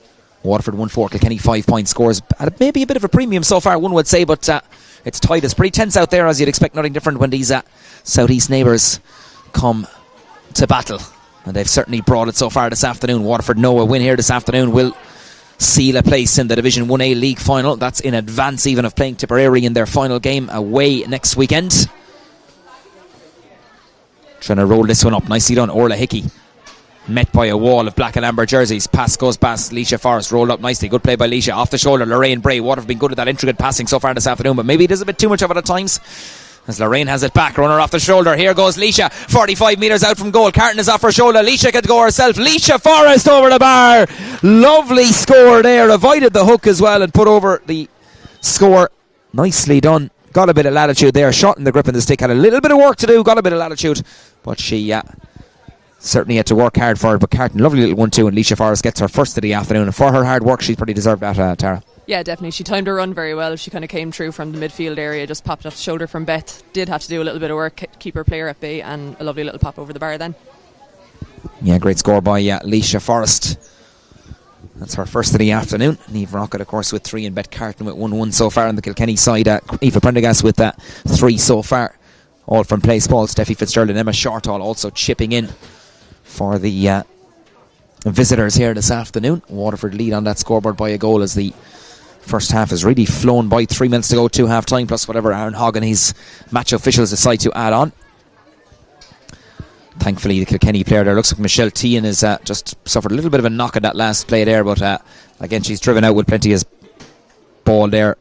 Waterford 1-4, Kilkenny 5 point scores at maybe a bit of a premium so far, one would say, but it's tight. It's pretty tense out there, as you'd expect. Nothing different when these southeast neighbours come to battle, and they've certainly brought it so far this afternoon. Waterford know a win here this afternoon will seal a place in the Division 1A League final. That's in advance even of playing Tipperary in their final game away next weekend. Trying to roll this one up, nicely done. Orla Hickey met by a wall of black and amber jerseys. Pass goes past Leisha Forrest, rolled up nicely. Good play by Leisha, off the shoulder. Lorraine Bray. Waterford been good at that intricate passing so far this afternoon, but maybe it is a bit too much of it at times, as Lorraine has it back, runner off the shoulder. Here goes Leisha, 45 metres out from goal. Carton is off her shoulder. Leisha could go herself. Leisha Forrest over the bar. Lovely score there. Avoided the hook as well and put over the score. Nicely done. Got a bit of latitude there. Shot in the grip of the stick. Had a little bit of work to do. Got a bit of latitude. But she certainly had to work hard for it. But Carton, lovely little 1-2. And Leisha Forrest gets her first of the afternoon. And for her hard work, she's pretty deserved that, Tara. Yeah, definitely. She timed her run very well. She kind of came through from the midfield area, just popped off the shoulder from Beth. Did have to do a little bit of work, keep her player at bay, and a lovely little pop over the bar then. Yeah, great score by Leisha Forrest. That's her first of the afternoon. Niamh Rocket, of course, with 3, and Beth Carton with 1-1 so far on the Kilkenny side. Aoife Prendergast with 3 so far. All from place ball. Steffi Fitzgerald and Emma Shortall also chipping in for the visitors here this afternoon. Waterford lead on that scoreboard by a goal as the first half has really flown by. 3 minutes to go to half time, plus whatever Aaron Hogg and his match officials decide to add on. Thankfully, the Kilkenny player there, looks like Michelle Tehan, has just suffered a little bit of a knock at that last play there, but again, she's driven out with plenty of ball there.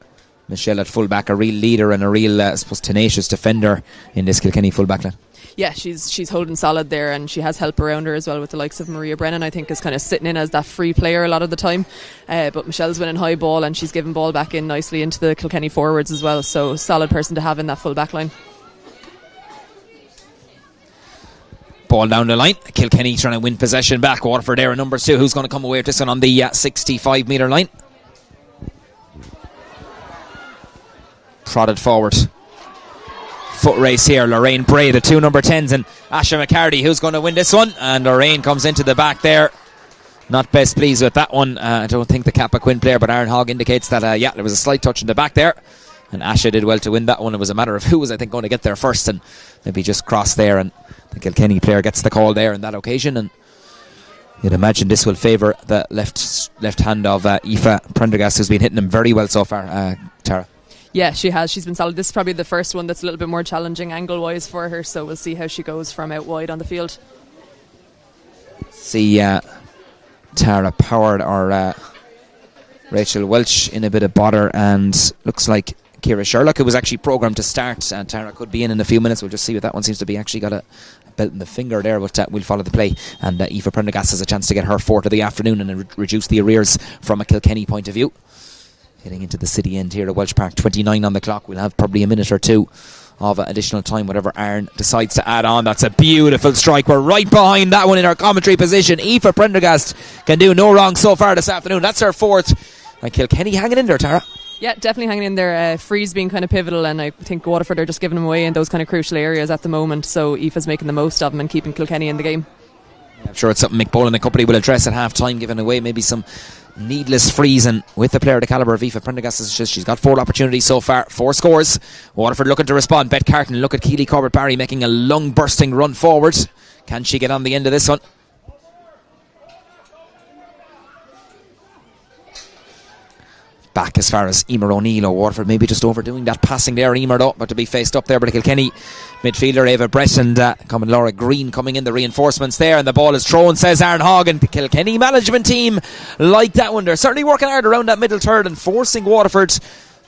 Michelle at fullback, a real leader and a real, I suppose, tenacious defender in this Kilkenny fullback line. Yeah, she's holding solid there, and she has help around her as well with the likes of Maria Brennan. I think is kind of sitting in as that free player a lot of the time, but Michelle's winning high ball and she's giving ball back in nicely into the Kilkenny forwards as well, so solid person to have in that full back line. Ball down the line. Kilkenny trying to win possession back. Waterford there at number 2. Who's going to come away with this one on the 65 metre line? Prodded forward. Foot race here. Lorraine Bray, the 2 number 10s, and Asha McCarty. Who's going to win this one? And Lorraine comes into the back there. Not best pleased with that one. I don't think the Kappa Quinn player, but Aaron Hogg indicates that there was a slight touch in the back there. And Asha did well to win that one. It was a matter of who was, I think, going to get there first, and maybe just cross there, and the Kilkenny player gets the call there on that occasion. And you'd imagine this will favour the left hand of Aoife Prendergast, who's been hitting him very well so far, Tara. Yeah, she has. She's been solid. This is probably the first one that's a little bit more challenging angle-wise for her, so we'll see how she goes from out wide on the field. See Tara Powered or Rachel Welch in a bit of bother, and looks like Ciara Sherlock, who was actually programmed to start, and Tara could be in a few minutes. We'll just see what that one seems to be. Actually got a belt in the finger there, but we'll follow the play, and Aoife Prendergast has a chance to get her 4th of the afternoon and reduce the arrears from a Kilkenny point of view. Heading into the city end here at Welsh Park, 29 on the clock. We'll have probably a minute or two of additional time, whatever Aaron decides to add on. That's a beautiful strike. We're right behind that one in our commentary position. Aoife Prendergast can do no wrong so far this afternoon. That's her 4th. And Kilkenny hanging in there, Tara. Yeah, definitely hanging in there. Freeze being kind of pivotal, and I think Waterford are just giving them away in those kind of crucial areas at the moment, so Aoife's making the most of them and keeping Kilkenny in the game. I'm sure it's something Mick Boland and company will address at half time, giving away maybe some needless freezing with the player of the calibre of Aoife Prendergast. She's got 4 opportunities so far, 4 scores. Waterford looking to respond. Beth Carton, look at Keely Corbett-Barry making a lung bursting run forward. Can she get on the end of this one? Back as far as Emer O'Neill or Waterford, maybe just overdoing that passing there. Emer though, but to be faced up there by the Kilkenny midfielder Ava Brett and coming Laura Green coming in, the reinforcements there, and the ball is thrown, says Aaron Hogg, and the Kilkenny management team like that one. They're certainly working hard around that middle third and forcing Waterford.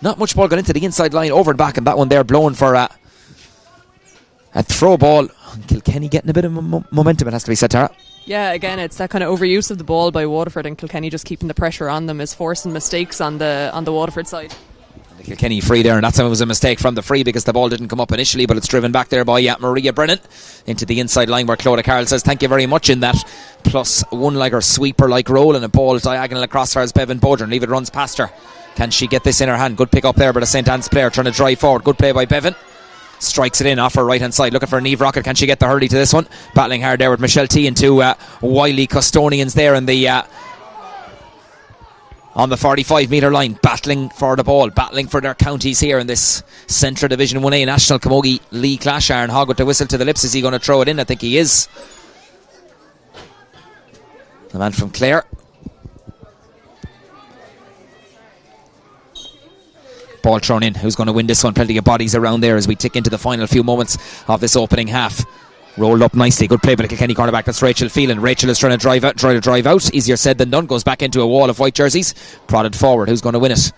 Not much ball going into the inside line, over and back, and that one there blown for a throw ball. Kilkenny getting a bit of momentum, it has to be said, Tara. Yeah, again, it's that kind of overuse of the ball by Waterford, and Kilkenny just keeping the pressure on them is forcing mistakes on the Waterford side. The Kilkenny free there, and that's was a mistake from the free because the ball didn't come up initially, but it's driven back there by Maria Brennan into the inside line, where Clodagh Carroll says thank you very much in that +1 like her sweeper like roll, and a ball diagonal across her as Bevan Bodger. Leave it runs past her. Can she get this in her hand? Good pick up there by the St. Anne's player trying to drive forward. Good play by Bevan. Strikes it in off her right hand side, looking for Niamh Rocket. Can she get the hurley to this one? Battling hard there with Michelle T and 2 wily custodians there in the on the 45 metre line, battling for the ball, battling for their counties here in this Centra Division 1A National Camogie League clash. Aaron Hogg with the whistle to the lips. Is he going to throw it in? I think he is. The man from Clare. Ball thrown in. Who's going to win this one? Plenty of bodies around there as we tick into the final few moments of this opening half. Rolled up nicely. Good play by the Kilkenny cornerback. That's Rachel Phelan. Rachel is trying to drive out. Easier said than done. Goes back into a wall of white jerseys. Prodded forward. Who's going to win it?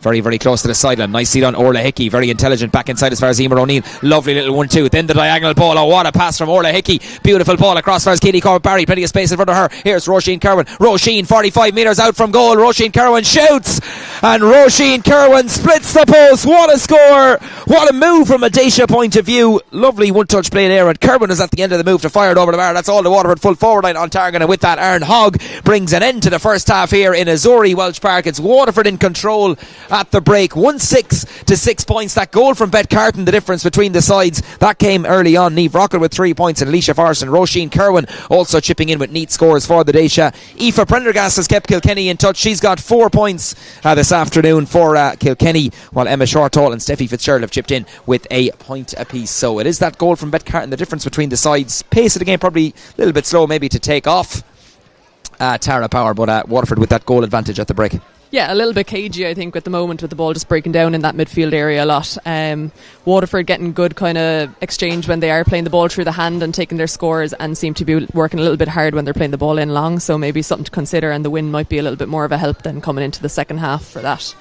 Very, very close to the sideline. Nicely done, Orla Hickey. Very intelligent back inside as far as Emer O'Neill. Lovely little 1-2. Then the diagonal ball. Oh, what a pass from Orla Hickey. Beautiful ball across as far as Katie Corbett-Barry. Plenty of space in front of her. Here's Roisin Kerwin. Roisin, 45 metres out from goal. Roisin Kerwin shoots. And Roisin Kerwin splits the post. What a score. What a move from a Dacia point of view. Lovely one-touch play there. And Kerwin is at the end of the move to fire it over the bar. That's all the Waterford full forward line on target. And with that, Aaron Hogg brings an end to the first half here in Azuri Welch Park. It's Waterford in control at the break. 1-6 to 6 points. That goal from Bet Carton, the difference between the sides, that came early on. Niamh Rockett with 3 points and Alicia Forrest and Roisin Kerwin also chipping in with neat scores for the Dacia. Aoife Prendergast has kept Kilkenny in touch. She's got 4 points this afternoon for Kilkenny, while Emma Shortall and Steffi Fitzgerald have chipped in with a point apiece. So it is that goal from Bet Carton, the difference between the sides. Pace of the game probably a little bit slow maybe to take off Tara Power, but Waterford with that goal advantage at the break. Yeah, a little bit cagey, I think, at the moment, with the ball just breaking down in that midfield area a lot. Waterford getting good kind of exchange when they are playing the ball through the hand and taking their scores, and seem to be working a little bit hard when they're playing the ball in long. So maybe something to consider, and the win might be a little bit more of a help than coming into the second half for that.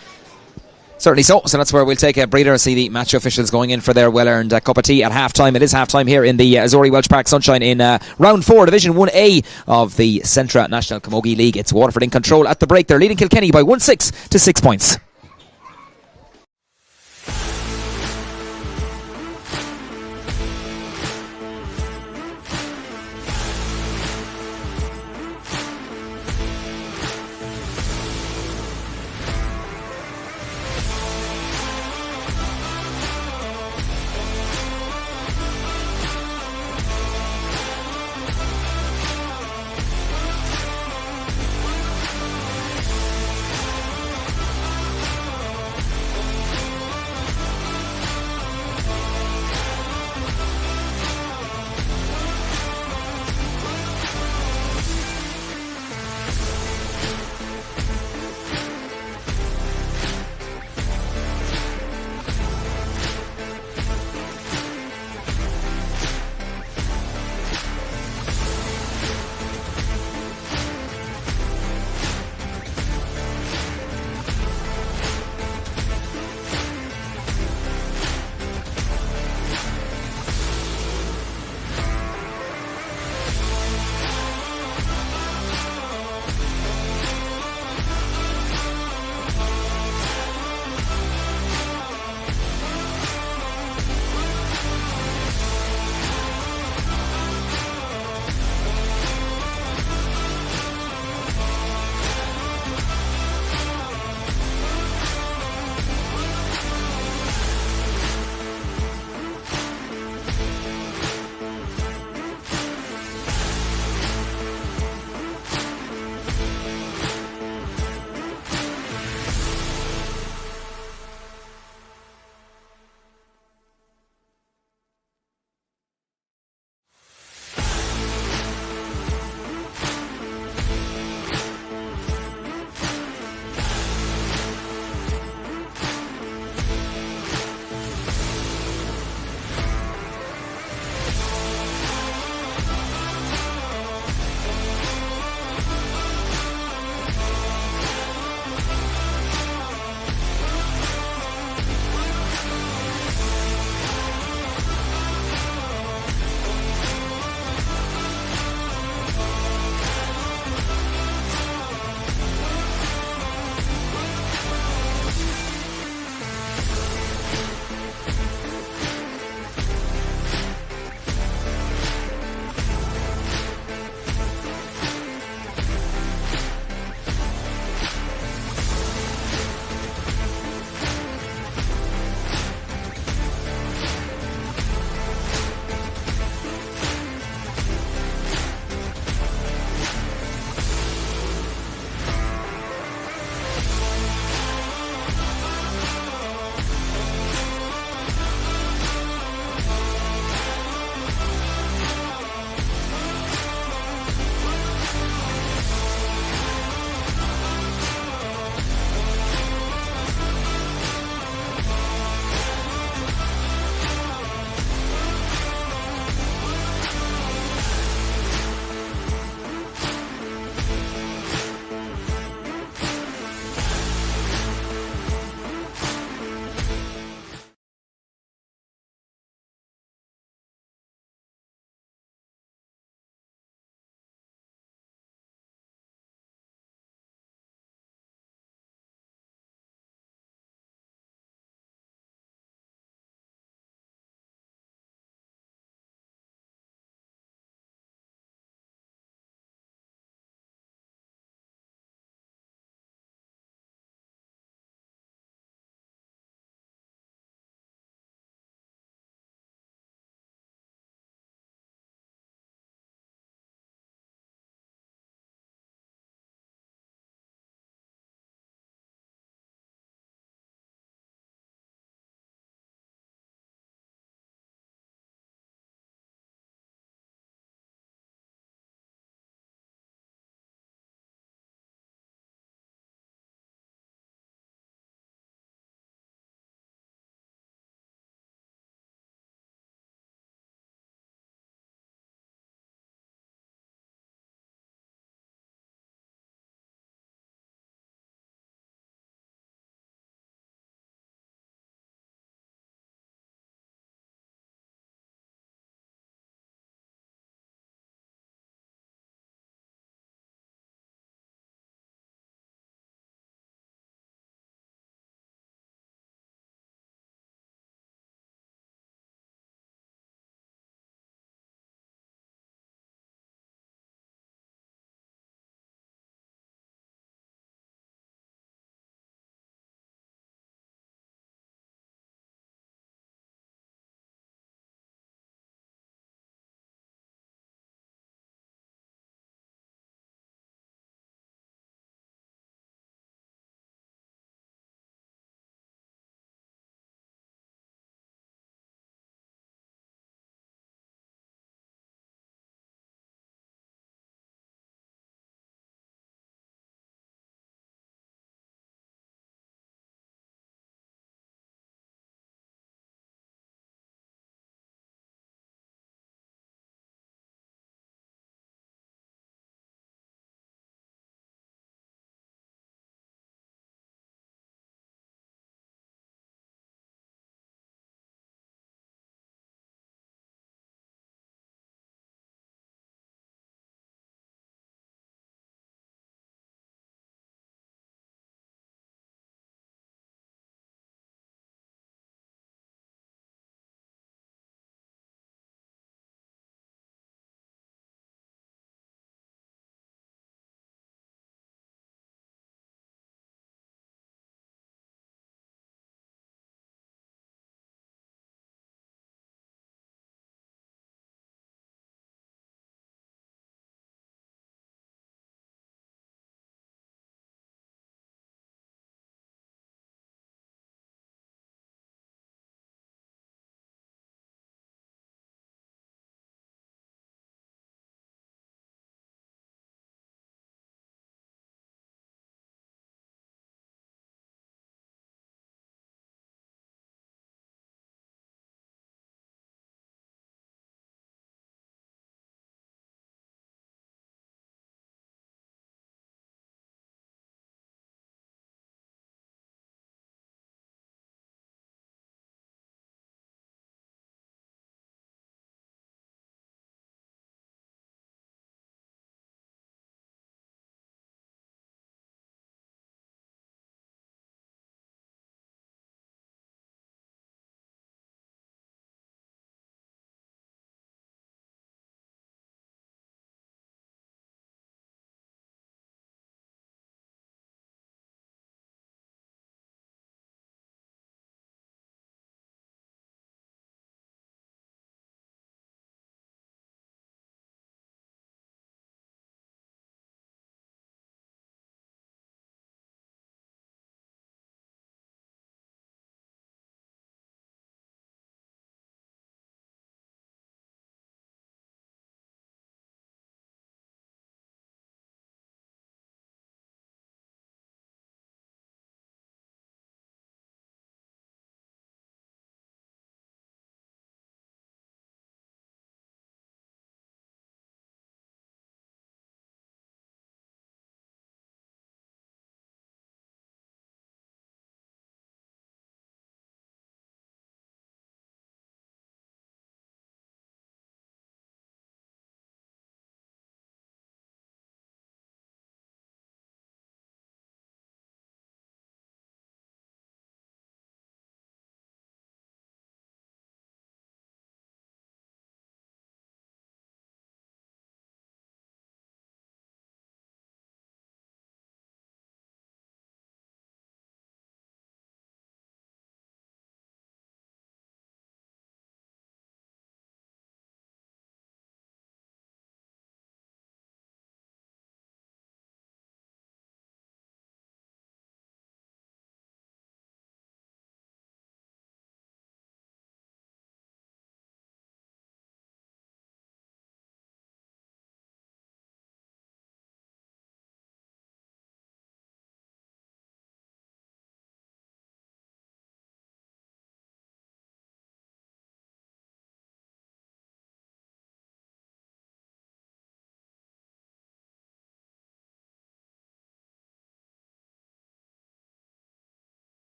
Certainly so. So that's where we'll take a breather and see the match officials going in for their well-earned cup of tea at half-time. It is half-time here in the Azuri Welch Park Sunshine in round 4, Division 1A of the Centra National Camogie League. It's Waterford in control at the break. They're leading Kilkenny by 1-6 to 6 points.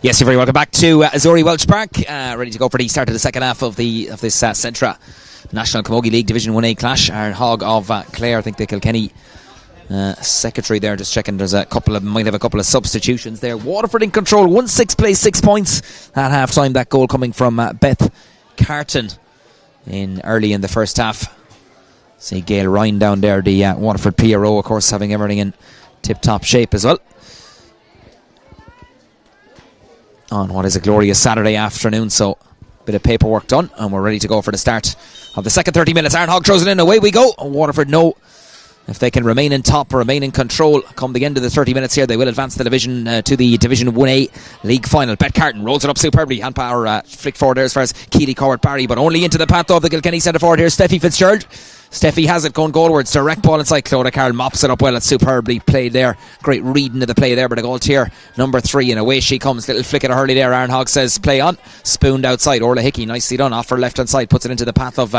Yes, you're very welcome back to Azuri Welch Park. Ready to go for the start of the second half of this Centra National Camogie League Division 1A clash. Aaron Hogg of Clare, I think the Kilkenny secretary there, just checking. There's might have a couple of substitutions there. Waterford in control, 1-6 plays 6 points at half time. That goal coming from Beth Carton early in the first half. See Gail Ryan down there, the Waterford PRO, of course, having everything in tip-top shape as well. On what is a glorious Saturday afternoon, so a bit of paperwork done and we're ready to go for the start of the second 30 minutes. Aaron Hogg throws it in, away we go. Waterford know if they can remain in top, remain in control come the end of the 30 minutes here, they will advance the division to the Division 1A League final. Bet Carton rolls it up superbly, hand power flicked forward there as far as Keely Cowart Barry, but only into the path of the Kilkenny centre forward here, Steffi Fitzgerald. Steffi has it going goalwards, direct ball inside. Clodagh Carroll mops it up well. It's superbly played there. Great reading of the play there, but a goal tier number 3, and away she comes. Little flick at a hurley there. Aaron Hogg says play on. Spooned outside. Orla Hickey, nicely done off her left hand side, puts it into the path of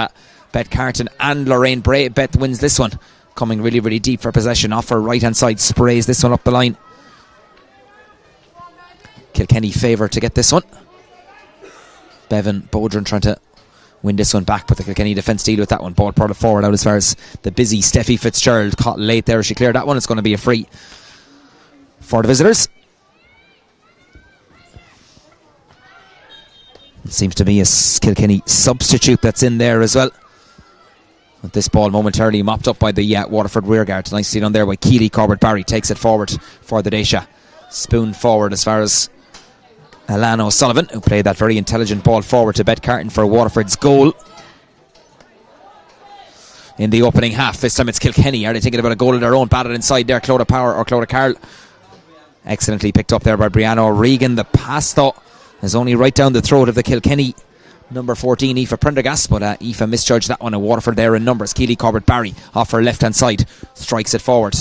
Beth Carton and Lorraine Bray. Beth wins this one, coming really, really deep for possession. Off her right hand side, sprays this one up the line. Kilkenny favour to get this one. Bevan Bodron trying to win this one back, but the Kilkenny defence deal with that one. Ball brought it forward out as far as the busy Steffi Fitzgerald, caught late there. She cleared that one. It's going to be a free for the visitors. It seems to be a Kilkenny substitute that's in there as well. With this ball momentarily mopped up by the Waterford rearguard. Nicely done there by Keely Cowart Barry. Takes it forward for the Daisha. Spoon forward as far as Alana O'Sullivan, who played that very intelligent ball forward to Beth Carton for Waterford's goal in the opening half. This time it's Kilkenny. Are they thinking about a goal of their own? Batted inside there, Clodagh Carroll. Excellently picked up there by Brianna O'Regan. The pass though is only right down the throat of the Kilkenny number 14, Aoife Prendergast, but Aoife misjudged that one. And Waterford there in numbers. Keely Cowart Barry off her left hand side, strikes it forward.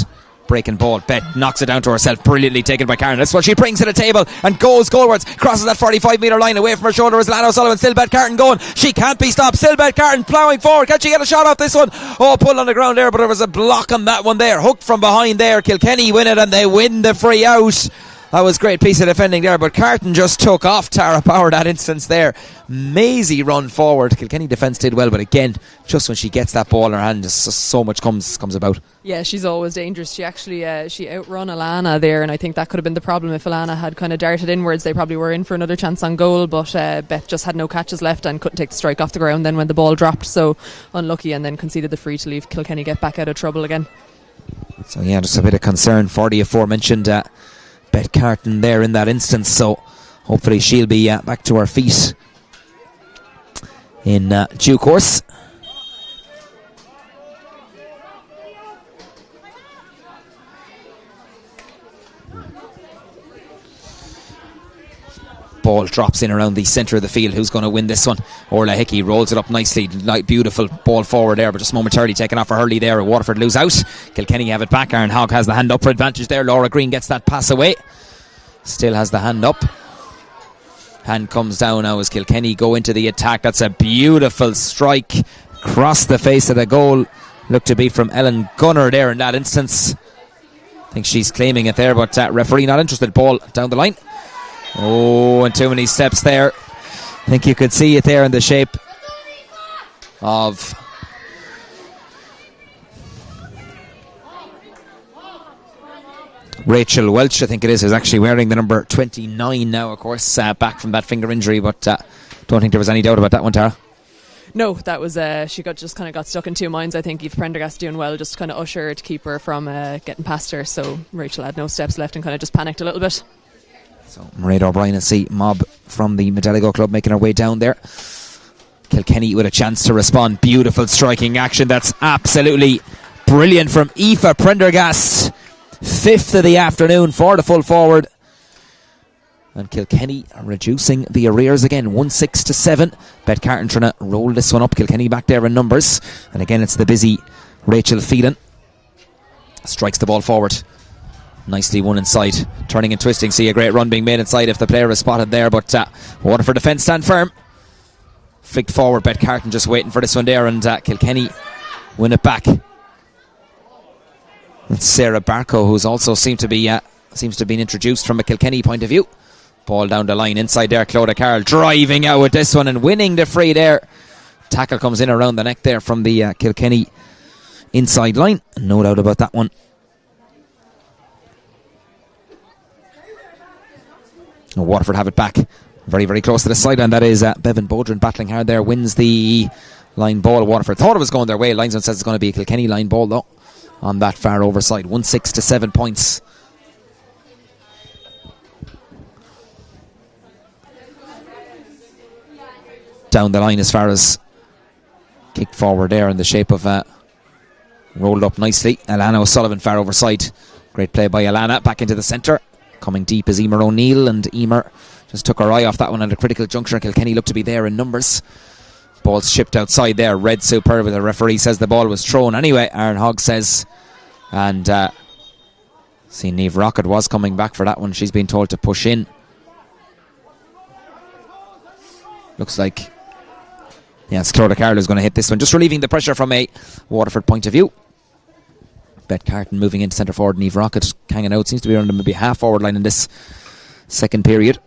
Breaking ball, Beth knocks it down to herself, brilliantly taken by Karen. That's what she brings to the table and goes goalwards, crosses that 45 metre line. Away from her shoulder is Lana O'Sullivan. Still Beth Carton going, she can't be stopped. Still Beth Carton ploughing forward. Can she get a shot off this one? Oh, pulled on the ground there, but there was a block on that one there, hooked from behind there. Kilkenny win it and they win the free out. That was a great piece of defending there, but Carton just took off Tara Power that instance there. Mazy run forward. Kilkenny defence did well, but again, just when she gets that ball in her hand, just so much comes about. Yeah, she's always dangerous. She actually she outrun Alana there, and I think that could have been the problem. If Alana had kind of darted inwards, they probably were in for another chance on goal, but Beth just had no catches left and couldn't take the strike off the ground then when the ball dropped, so unlucky, and then conceded the free to leave Kilkenny get back out of trouble again. So yeah, just a bit of concern for the aforementioned Beth Carton there in that instance, so hopefully she'll be back to her feet in due course. Ball drops in around the centre of the field. Who's going to win this one? Orla Hickey rolls it up nicely. Beautiful ball forward there, but just momentarily taken off for Hurley there. Waterford lose out. Kilkenny have it back. Aaron Hogg has the hand up for advantage there. Laura Green gets that pass away. Still has the hand up. Hand comes down now as Kilkenny go into the attack. That's a beautiful strike across the face of the goal. Looked to be from Ellen Gunner there in that instance. I think she's claiming it there, but referee not interested. Ball down the line. Oh, and too many steps there. I think you could see it there in the shape of Rachel Welch, I think it is, who's actually wearing the number 29 now, of course, back from that finger injury, but don't think there was any doubt about that one, Tara. No, that was she got stuck in two minds. I think Aoife Prendergast doing well, just kind of usher to keep her from getting past her, so Rachel had no steps left and kind of just panicked a little bit. So Mairead O'Brien and see mob from the Medeligo club making her way down there. Kilkenny with a chance to respond. Beautiful striking action. That's absolutely brilliant from Aoife Prendergast. 5th of the afternoon for the full forward. And Kilkenny reducing the arrears again, 1-6-7. Beth Carton trying to roll this one up. Kilkenny back there in numbers. And again it's the busy Rachel Phelan. Strikes the ball forward. Nicely won inside, turning and twisting. See a great run being made inside if the player is spotted there, but Waterford defence stand firm. Flicked forward, Beth Carton just waiting for this one there, and Kilkenny win it back. It's Sarah Barco, who's also seems to be introduced from a Kilkenny point of view. Ball down the line, inside there, Clodagh Carroll driving out with this one and winning the free there. Tackle comes in around the neck there from the Kilkenny inside line. No doubt about that one. Waterford have it back very, very close to the sideline. That is Bevan Bodrin battling hard there, wins the line ball. Waterford thought it was going their way. Linesman says it's going to be a Kilkenny line ball though on that far overside. 1-6 to 7 points. Down the line as far as kicked forward there in the shape of rolled up nicely. Alana O'Sullivan far overside. Great play by Alana, back into the centre. Coming deep is Emer O'Neill, and Emer just took her eye off that one at a critical juncture. Kilkenny looked to be there in numbers. Ball's shipped outside there. Red superb. The referee says the ball was thrown anyway, Aaron Hogg says. And see, Niamh Rocket was coming back for that one. She's been told to push in. Looks like, yes, Clodagh Carroll is going to hit this one. Just relieving the pressure from a Waterford point of view. Bet Carton moving into centre forward. Niamh Rocket hanging out. Seems to be around maybe half forward line in this second period.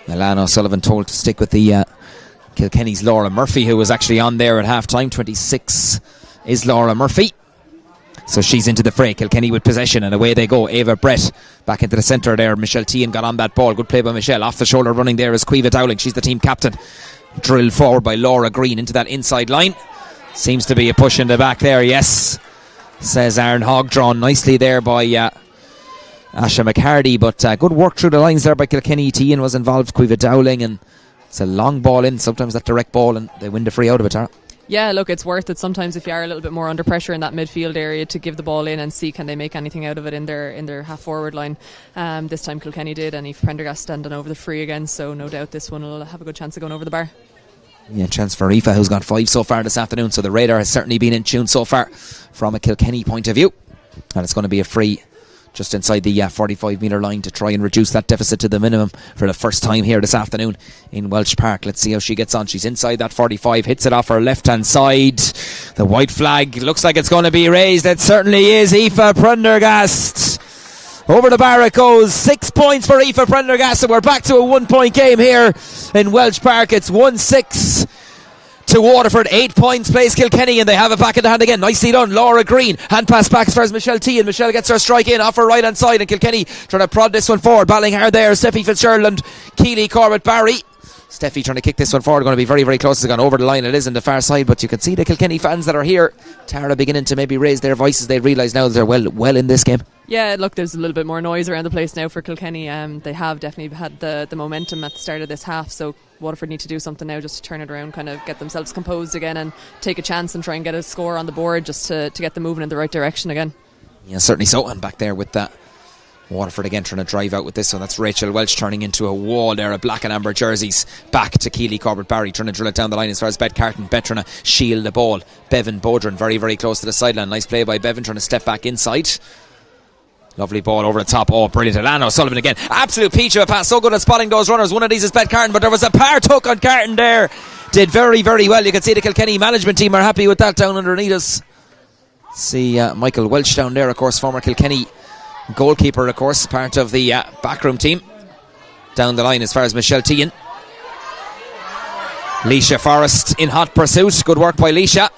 Alana O'Sullivan told to stick with the Kilkenny's Laura Murphy, who was actually on there at half time. 26 is Laura Murphy. So she's into the fray. Kilkenny with possession, and away they go. Ava Brett back into the centre there. Michelle Tehan got on that ball. Good play by Michelle. Off the shoulder running there is Caoimhe Dowling. She's the team captain. Drilled forward by Laura Green into that inside line. Seems to be a push in the back there, yes, says Aaron Hogg. Drawn nicely there by Asha McHardy, but good work through the lines there by Kilkenny. Tehan was involved, Caoimhe Dowling, and it's a long ball in. Sometimes that direct ball, and they win the free out of it, Tara. Yeah, look, it's worth it sometimes if you are a little bit more under pressure in that midfield area to give the ball in and see can they make anything out of it in their half forward line. This time Kilkenny did, and Aoife Prendergast standing over the free again, so no doubt this one will have a good chance of going over the bar. Yeah, chance for Aoife, who's got 5 so far this afternoon, so the radar has certainly been in tune so far from a Kilkenny point of view, and it's going to be a free just inside the 45 metre line to try and reduce that deficit to the minimum for the first time here this afternoon in Welsh Park. Let's see how she gets on. She's inside that 45, hits it off her left hand side. The white flag looks like it's going to be raised. It certainly is. Aoife Prendergast over the bar it goes. 6 points for Aoife Prendergast, and we're back to a 1 point game here in Welsh Park. It's 1-6 to Waterford. 8 points plays Kilkenny, and they have it back in the hand again. Nicely done. Laura Green, hand pass back as far as Michelle Tehan. Michelle gets her strike in off her right hand side, and Kilkenny trying to prod this one forward. Battling hard there, Steffi Fitzgerald and Keely Corbett Barry. Steffi trying to kick this one forward, going to be very, very close. It's gone over the line. It is in the far side, but you can see the Kilkenny fans that are here, Tara, beginning to maybe raise their voices. They realise now that they're well in this game. Yeah, look, there's a little bit more noise around the place now for Kilkenny. They have definitely had the momentum at the start of this half, so Waterford need to do something now just to turn it around, kind of get themselves composed again and take a chance and try and get a score on the board just to get them moving in the right direction again. Yeah, certainly so. And back there with that Waterford again trying to drive out with this one. That's Rachel Welch turning into a wall there of black and amber jerseys. Back to Keely Corbett Barry trying to drill it down the line as far as Bet Carton. Bet trying to shield the ball. Bevan Bodrin very, very close to the sideline. Nice play by Bevan trying to step back inside. Lovely ball over the top. Oh, brilliant. Alana O'Sullivan again. Absolute peach of a pass. So good at spotting those runners. One of these is Bet Carton, but there was a partook on Carton there. Did very, very well. You can see the Kilkenny management team are happy with that down underneath us. See Michael Welch down there, of course, former Kilkenny goalkeeper, of course, part of the backroom team. Down the line as far as Michelle Tehan. Leisha Forrest in hot pursuit. Good work by Leisha.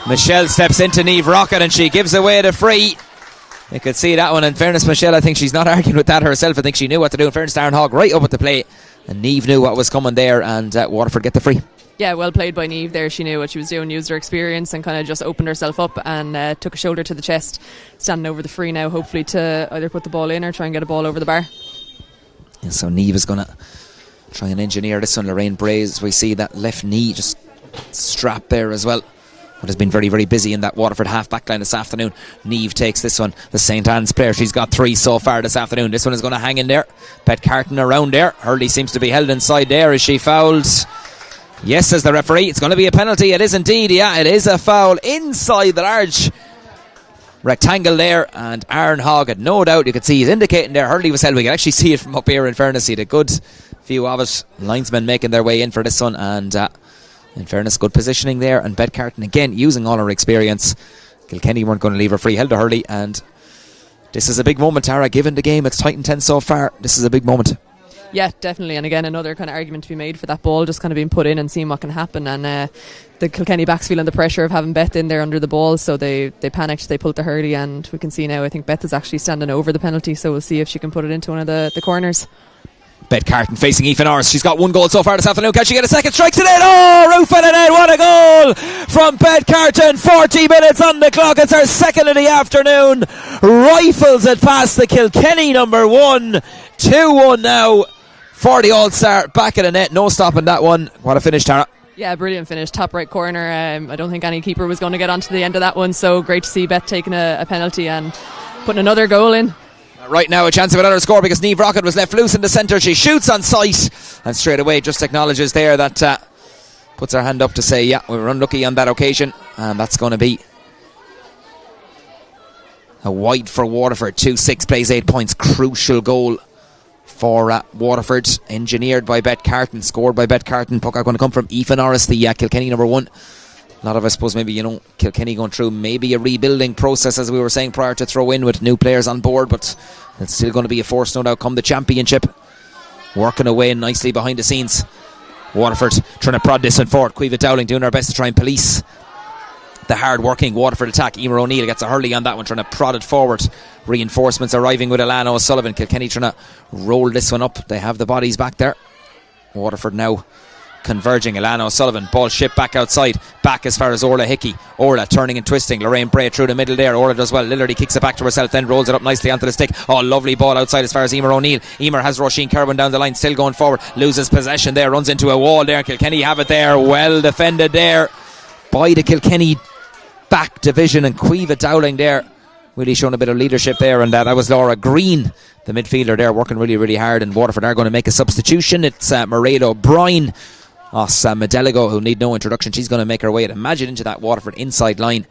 Michelle steps into Niamh Rocket and she gives away the free. You could see that one. In fairness, Michelle, I think she's not arguing with that herself. I think she knew what to do. In fairness, Aaron Hogg right up at the play, and Niamh knew what was coming there, and Waterford get the free. Yeah, well played by Niamh there. She knew what she was doing, used her experience and kind of just opened herself up and took a shoulder to the chest. Standing over the free now, hopefully to either put the ball in or try and get a ball over the bar. Yeah, so Niamh is going to try and engineer this one. Lorraine Braze, we see that left knee just strapped there as well. But has been very, very busy in that Waterford half-back line this afternoon. Niamh takes this one. The St. Anne's player. She's got 3 so far this afternoon. This one is going to hang in there. Bet Carton around there. Hurley seems to be held inside there. Is she fouled? Yes, says the referee. It's going to be a penalty. It is indeed. Yeah, it is a foul inside the large rectangle there. And Aaron Hogg had no doubt. You could see he's indicating there. Hurley was held. We can actually see it from up here, in fairness. He had a good view of it. Linesmen making their way in for this one. And in fairness, good positioning there. And Bet Carton again using all her experience Kilkenny weren't going to leave her free, held to Hurley, and this is a big moment, Tara. Given the game, it's tight and tense so far. This is a big moment. Yeah, definitely. And again, another kind of argument to be made for that ball just kind of being put in and seeing what can happen. And the Kilkenny backs feeling the pressure of having Beth in there under the ball, so they panicked, they pulled the Hurley, and we can see now I think Beth is actually standing over the penalty, so we'll see if she can put it into one of the corners. Bet Carton facing Aoife Norris. She's got one goal so far this afternoon. Can she get a second? Strikes it in. Oh, roof and in. What a goal from Bet Carton. 40 minutes on the clock. It's her second of the afternoon. Rifles it past the Kilkenny number 1. 2-1 now for the All-Star. Back of the net. No stopping that one. What a finish, Tara. Yeah, brilliant finish. Top right corner. I don't think any keeper was going to get onto the end of that one, so great to see Beth taking a penalty and putting another goal in. Right now a chance of another score because Niamh Rocket was left loose in the centre. She shoots on sight and straight away just acknowledges there that puts her hand up to say, yeah, we were unlucky on that occasion, and that's going to be a wide for Waterford. 2-6 plays 8 points. Crucial goal for Waterford, engineered by Bet Carton, scored by Bet Carton. Puck out going to come from Aoife Norris, the Kilkenny number 1. A lot of, I suppose, maybe, Kilkenny going through maybe a rebuilding process, as we were saying prior to throw in, with new players on board, but it's still going to be a force, no doubt, come the championship. Working away nicely behind the scenes. Waterford trying to prod this one forward. Caoimhe Dowling doing her best to try and police the hard-working Waterford attack. Emer O'Neill gets a Hurley on that one, trying to prod it forward. Reinforcements arriving with Alana O'Sullivan. Kilkenny trying to roll this one up. They have the bodies back there. Waterford now converging. Alana O'Sullivan, ball shipped back outside, back as far as Orla Hickey. Orla turning and twisting. Lorraine Bray through the middle there. Orla does well. Lillardy kicks it back to herself, then rolls it up nicely onto the stick. Oh, lovely ball outside as far as Emer O'Neill. Emer has Roisin Kerwin down the line, still going forward, loses possession there, runs into a wall there. Kilkenny have it there, well defended there by the Kilkenny back division, and Caoimhe Dowling there really showing a bit of leadership there, and that was Laura Green, the midfielder there, working really, really hard. And Waterford are going to make a substitution. It's Mairead O'Brien, Medeligo, who need no introduction. She's going to make her way, imagine, into that Waterford inside line.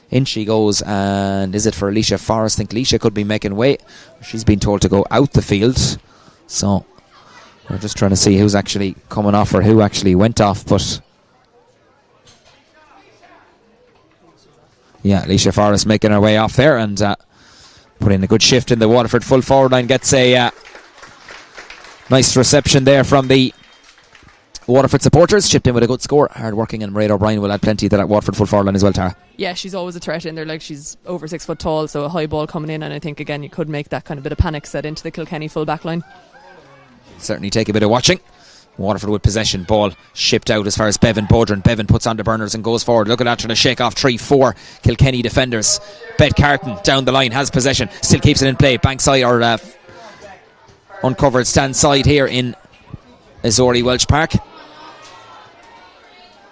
In she goes, and is it for Alicia Forrest? I think Alicia could be making way. She's been told to go out the field, so we're just trying to see who's actually coming off or who actually went off. But yeah, Alicia Forrest making her way off there, and put in a good shift in the Waterford full forward line. Gets a nice reception there from the Waterford supporters, chipped in with a good score. Hard working, and Mairead O'Brien will add plenty to that Waterford full forward line as well, Tara. Yeah, she's always a threat in there. Like, she's over 6 foot tall, so a high ball coming in, and I think again you could make that kind of bit of panic set into the Kilkenny full back line. Certainly take a bit of watching. Waterford with possession, ball shipped out as far as Bevan Bodrin. Bevan puts on the burners and goes forward. Look at that, trying to shake off 3-4 Kilkenny defenders. Bet Carton down the line, has possession, still keeps it in play. Bankside or uncovered stand side here in Azori Welch Park.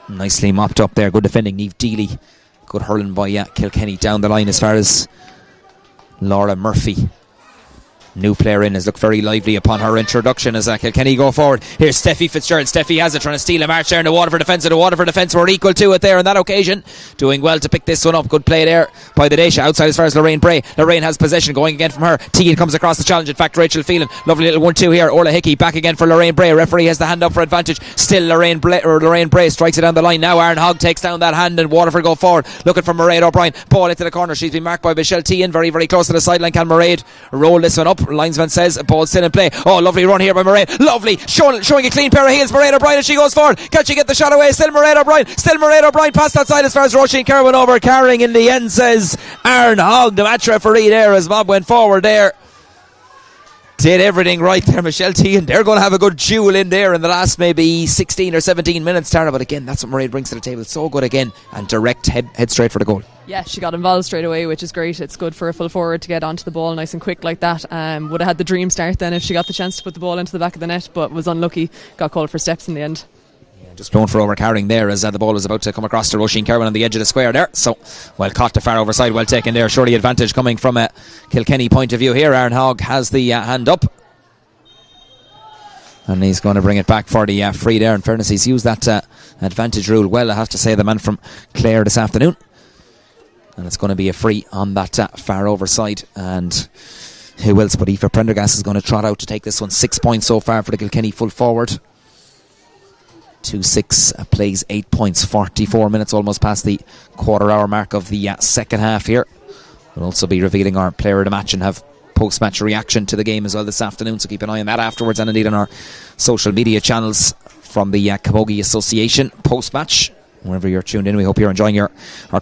Nicely mopped up there, good defending. Niamh Deely, good hurling by Kilkenny down the line as far as Laura Murphy. New player in has looked very lively upon her introduction as Kilkenny go forward. Here's Steffi Fitzgerald. Steffi has it, trying to steal a march there in the Waterford defence. The Waterford defence were equal to it there on that occasion. Doing well to pick this one up. Good play there by the Daisha. Outside as far as Lorraine Bray. Lorraine has possession, going again from her. Teagan comes across the challenge. In fact, Rachel Phelan. Lovely little 1-2 here. Orla Hickey back again for Lorraine Bray. Referee has the hand up for advantage. Still Lorraine Bray strikes it down the line. Now Aaron Hogg takes down that hand, and Waterford go forward. Looking for Mairead O'Brien. Ball into the corner. She's been marked by Michelle Teagan. Very, very close to the sideline. Can Mairead roll this one up? Linesman says ball still in play. Oh, lovely run here by Mairead. Lovely, showing a clean pair of heels. Mairead O'Brien, and she goes forward. Can she get the shot away? Still Mairead O'Brien passed outside as far as Roisin Kerwin over. Carrying in the end, says Aaron Hogg, the match referee there, as Bob went forward there. Did everything right there, Michelle Teagan. They're going to have a good duel in there in the last maybe 16 or 17 minutes, Tara. But again, that's what Mairead brings to the table. So good again, and direct head straight for the goal. Yeah, she got involved straight away, which is great. It's good for a full forward to get onto the ball nice and quick like that. Would have had the dream start then if she got the chance to put the ball into the back of the net, but was unlucky. Got called for steps in the end. Just blown for overcarrying there as the ball was about to come across to Roisin Kerwin on the edge of the square there. So well caught to far overside, well taken there. Surely advantage coming from a Kilkenny point of view here. Aaron Hogg has the hand up, and he's going to bring it back for the free there. In fairness, he's used that advantage rule well, I have to say, the man from Clare this afternoon. And it's going to be a free on that far overside. And who else but Aoife Prendergast is going to trot out to take this one. 6 points so far for the Kilkenny full forward. 2-6 plays 8 points. 44 minutes, almost past the quarter-hour mark of the second half here. We'll also be revealing our player of the match and have post-match reaction to the game as well this afternoon, so keep an eye on that afterwards, and indeed on our social media channels from the Camogie Association post-match. Wherever you're tuned in, we hope you're enjoying our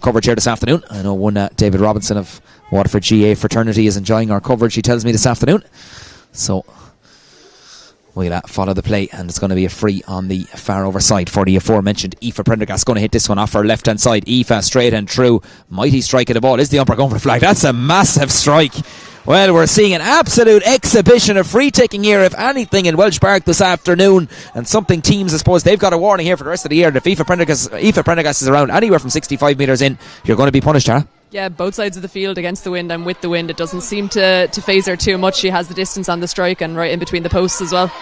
coverage here this afternoon. I know one David Robinson of Waterford GA Fraternity is enjoying our coverage, he tells me, this afternoon. So we'll follow the play, and it's going to be a free on the far over side for the aforementioned Aoife Prendergast. Going to hit this one off her left hand side. Aoife straight and true, mighty strike of the ball. Is the umpire going for the flag? That's a massive strike. Well, we're seeing an absolute exhibition of free taking here, if anything, in Welsh Park this afternoon, and something teams, I suppose, they've got a warning here for the rest of the year. If Aoife Prendergast is around anywhere from 65 metres in, you're going to be punished, Tara. Yeah, both sides of the field against the wind and with the wind. It doesn't seem to faze her too much. She has the distance on the strike and right in between the posts as well.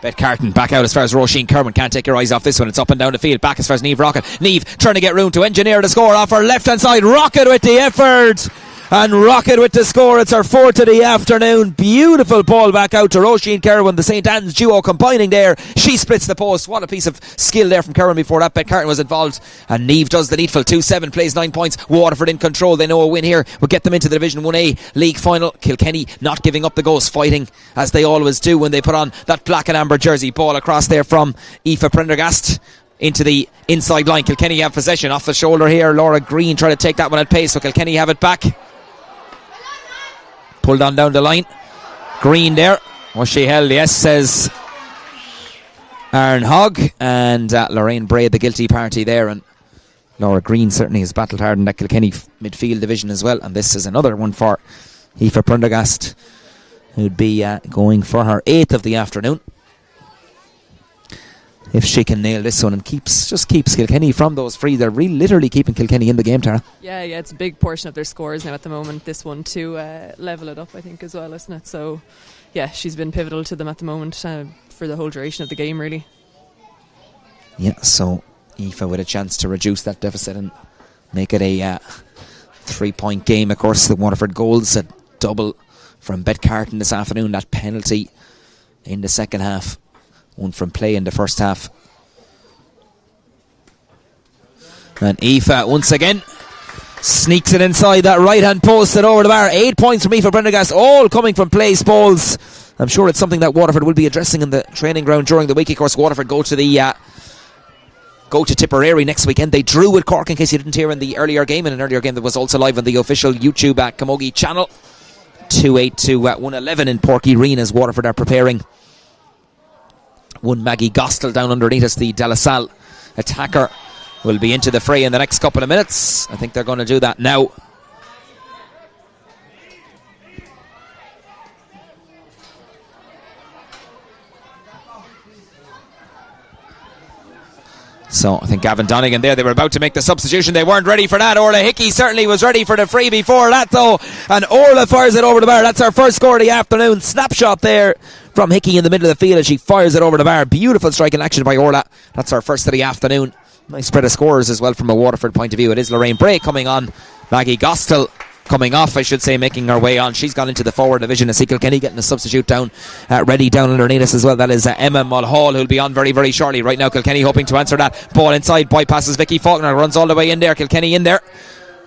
Bet Carton back out as far as Roisin Kerwin. Can't take your eyes off this one. It's up and down the field. Back as far as Niamh Rocket. Niamh trying to get room to engineer the score off her left hand side. Rocket with the effort. And Rocket with the score. It's her fourth of the afternoon. Beautiful ball back out to Roisin Kerwin. The St. Anne's duo combining there. She splits the post. What a piece of skill there from Kerwin before that. Bet Carton was involved. And Niamh does the needful. 2-7 plays 9 points. Waterford in control. They know a win here will get them into the Division 1A League final. Kilkenny not giving up the ghost, fighting as they always do when they put on that black and amber jersey. Ball across there from Aoife Prendergast into the inside line. Kilkenny have possession off the shoulder here. Laura Green trying to take that one at pace, so Kilkenny have it back. Pulled on down the line. Green there. Was she held? Yes, says Aaron Hogg. And Lorraine Bray, the guilty party there. And Laura Green certainly has battled hard in that Kilkenny midfield division as well. And this is another one for Aoife Prendergast, who'd be going for her 8th of the afternoon. If she can nail this one and keeps Kilkenny from those frees. They're really literally keeping Kilkenny in the game, Tara. Yeah, it's a big portion of their scores now at the moment. This one to level it up, I think, as well, isn't it? So, yeah, she's been pivotal to them at the moment for the whole duration of the game, really. Yeah, so Aoife with a chance to reduce that deficit and make it a 3-point game. Of course, the Waterford goals, a double from Bet Carton this afternoon. That penalty in the second half. One from play in the first half. And Aoife once again sneaks it inside that right hand post and over the bar. 8 points from Aoife Prendergast, all coming from place balls. I'm sure it's something that Waterford will be addressing in the training ground during the week. Of course, Waterford go to Tipperary next weekend. They drew with Cork, in case you didn't hear, in the earlier game, in an earlier game that was also live on the official YouTube Camogie channel. 2-8 to 1-11 in Porky Reen as Waterford are preparing. One Maggie Gostel down underneath us, the De La Salle attacker, will be into the fray in the next couple of minutes. I think they're going to do that now. So I think Gavin Donegan there, they were about to make the substitution. They weren't ready for that. Orla Hickey certainly was ready for the free before that though. And Orla fires it over the bar. That's our first score of the afternoon. Snapshot there from Hickey in the middle of the field as she fires it over the bar. Beautiful strike in action by Orla. That's our first of the afternoon. Nice spread of scores as well from a Waterford point of view. It is Lorraine Bray coming on. Maggie Gostel coming off, I should say, making her way on. She's gone into the forward division. I see Kilkenny getting a substitute down, ready down underneath us as well. That is Emma Mulhall, who'll be on very, very shortly. Right now, Kilkenny hoping to answer that. Ball inside, bypasses Vicky Faulkner, runs all the way in there. Kilkenny in there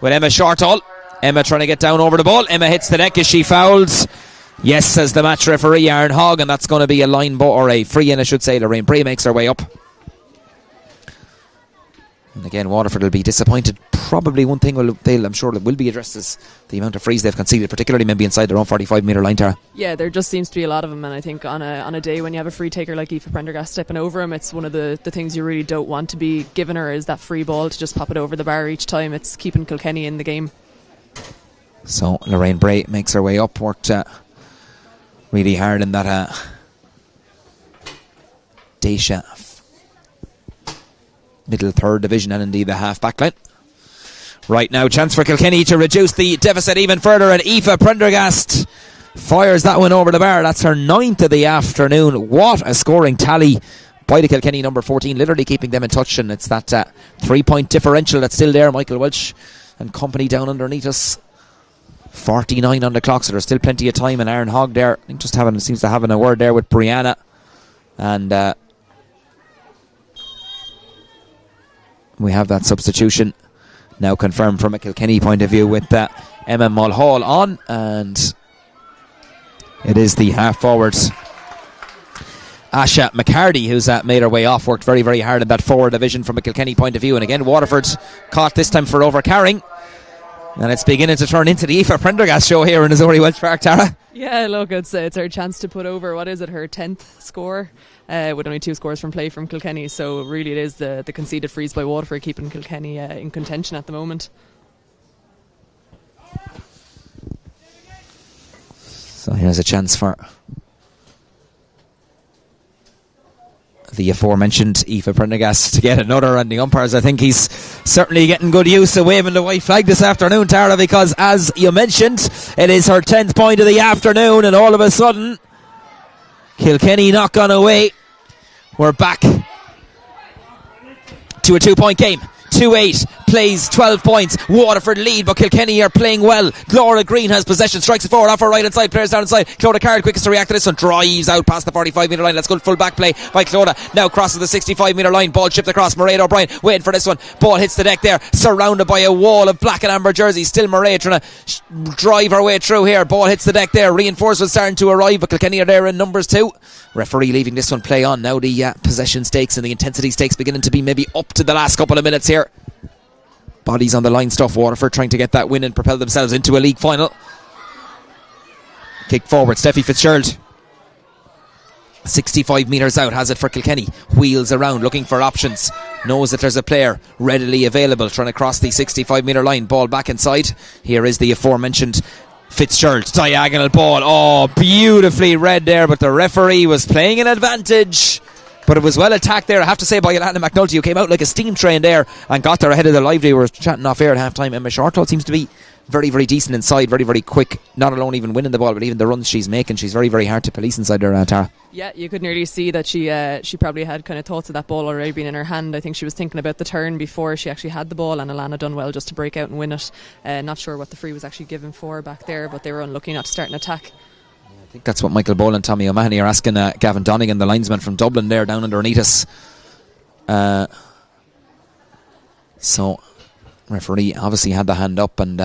with Emma Shortall. Emma trying to get down over the ball. Emma hits the deck as she fouls. Yes, says the match referee, Aaron Hogg, and that's going to be a line ball, or a free in, I should say. Lorraine Bray makes her way up. And again, Waterford will be disappointed. Probably one thing I'm sure will be addressed is the amount of frees they've conceded, particularly maybe inside their own 45-metre line, Tara. Yeah, there just seems to be a lot of them, and I think on a day when you have a free taker like Aoife Prendergast stepping over him, it's one of the things you really don't want to be giving her, is that free ball to just pop it over the bar each time. It's keeping Kilkenny in the game. So Lorraine Bray makes her way up, worked really hard in that Dacia middle third division and indeed the half back line. Right now, chance for Kilkenny to reduce the deficit even further, and Aoife Prendergast fires that one over the bar. That's her 9th of the afternoon. What a scoring tally by the Kilkenny number 14, literally keeping them in touch, and it's that 3-point differential that's still there. Michael Welch and company down underneath us. 49 on the clock, so there's still plenty of time, and Aaron Hogg there, I think, just seems to having a word there with Brianna, and we have that substitution now confirmed from a Kilkenny point of view with Emma Mulhall on, and it is the half forwards Asha McCarty who's made her way off. Worked very, very hard in that forward division from a Kilkenny point of view, and again Waterford caught this time for overcarrying, and it's beginning to turn into the Aoife Prendergast show here in Azuri Welsh Park, Tara. Yeah, look, it's her chance to put over, what is it, her 10th score, with only 2 scores from play from Kilkenny. So really it is the conceded freeze by Waterford keeping Kilkenny in contention at the moment. So here's a chance for the aforementioned Aoife Prendergast to get another, and the umpires, I think he's certainly getting good use of waving the white flag this afternoon, Tara, because as you mentioned, it is her 10th point of the afternoon, and all of a sudden Kilkenny not gone away. We're back to a 2-point game. 2-8 plays 12 points. Waterford lead, but Kilkenny are playing well. Laura Green has possession, strikes it forward off her right hand side, players down inside. Clodagh Card quickest to react to this one, drives out past the 45 metre line. Let's go full back play by Clodagh. Now crosses the 65 metre line, ball chipped across. Mairead O'Brien waiting for this one, ball hits the deck there, surrounded by a wall of black and amber jerseys. Still Mairead trying to drive her way through here, ball hits the deck there. Reinforcements starting to arrive, but Kilkenny are there in numbers 2. Referee leaving this one play on. Now the possession stakes and the intensity stakes beginning to be maybe up to the last couple of minutes here. Bodies on the line stuff. Waterford trying to get that win and propel themselves into a league final. Kick forward, Steffi Fitzgerald. 65 metres out, has it for Kilkenny. Wheels around, looking for options. Knows that there's a player readily available, trying to cross the 65 metre line. Ball back inside. Here is the aforementioned Fitzgerald. Diagonal ball. Oh, beautifully read there, but the referee was playing an advantage. But it was well attacked there, I have to say, by Alana McNulty, who came out like a steam train there and got there ahead of the lively. We were chatting off air at half time. Emma Shortall seems to be very, very decent inside, very, very quick. Not alone even winning the ball, but even the runs she's making, she's very, very hard to police inside there, Tara. Yeah, you could nearly see that she probably had kind of thoughts of that ball already being in her hand. I think she was thinking about the turn before she actually had the ball, and Alana done well just to break out and win it. Not sure what the free was actually given for back there, but they were unlucky not to start an attack. I think that's what Michael Bowl and Tommy O'Mahony are asking Gavin Donegan, the linesman from Dublin there down underneath us. So referee obviously had the hand up, and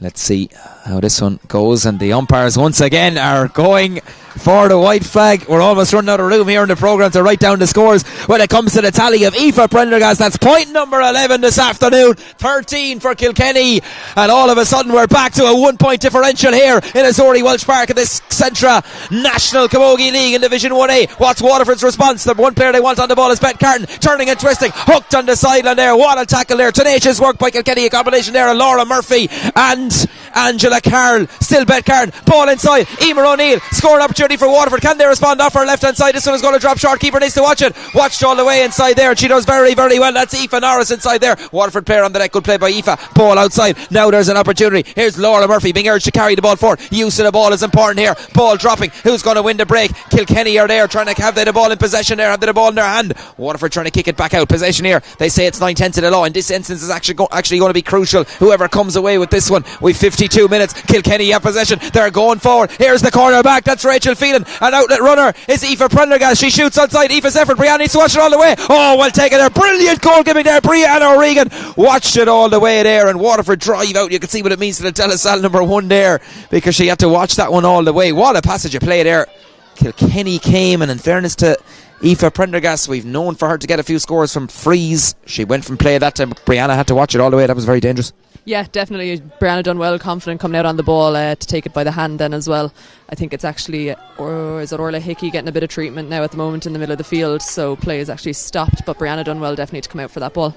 let's see how this one goes. And the umpires once again are going for the white flag. We're almost running out of room here in the programme to write down the scores when it comes to the tally of Aoife Prendergast. That's point number 11 this afternoon, 13 for Kilkenny, and all of a sudden we're back to a 1-point differential here in Azuri Welsh Park at this Centra National Camogie League in Division 1A. What's Waterford's response? The one player they want on the ball is Ben Carton, turning and twisting, hooked on the sideline there. What a tackle there, tenacious work by Kilkenny, a combination there of Laura Murphy and Angela Carl. Still Bet Carton, ball inside, Emer O'Neill, scoring opportunity for Waterford. Can they respond off her left hand side? This one is going to drop short. Keeper needs to watch it. Watched all the way inside there, and she does very, very well. That's Aoife Norris inside there. Waterford player on the deck. Good play by Aoife. Ball outside. Now there's an opportunity. Here's Laura Murphy being urged to carry the ball forward. Use of the ball is important here. Ball dropping. Who's going to win the break? Kilkenny are there trying to have the ball in possession there. Have the ball in their hand. Waterford trying to kick it back out. Possession here. They say it's 9/10 of the law. In this instance is actually going to be crucial. Whoever comes away with this one. We've 52 minutes. Kilkenny have possession. They're going forward. Here's the corner back. That's Rachel Phelan. An outlet runner is Aoife Prendergast. She shoots outside. Aoife's effort. Brianna needs to watch it all the way. Oh, well taken there. Brilliant goal giving there. Brianna O'Regan watched it all the way there, and Waterford drive out. You can see what it means to the Telesal number 1 there, because she had to watch that one all the way. What a passage of play there. Kilkenny came, and in fairness to Aoife Prendergast, we've known for her to get a few scores from frees. She went from play that time, but Brianna had to watch it all the way. That was very dangerous. Yeah, definitely. Brianna done well, confident coming out on the ball to take it by the hand then as well. I think it's actually, or is it Orla Hickey getting a bit of treatment now at the moment in the middle of the field, so play is actually stopped, but Brianna done well definitely to come out for that ball.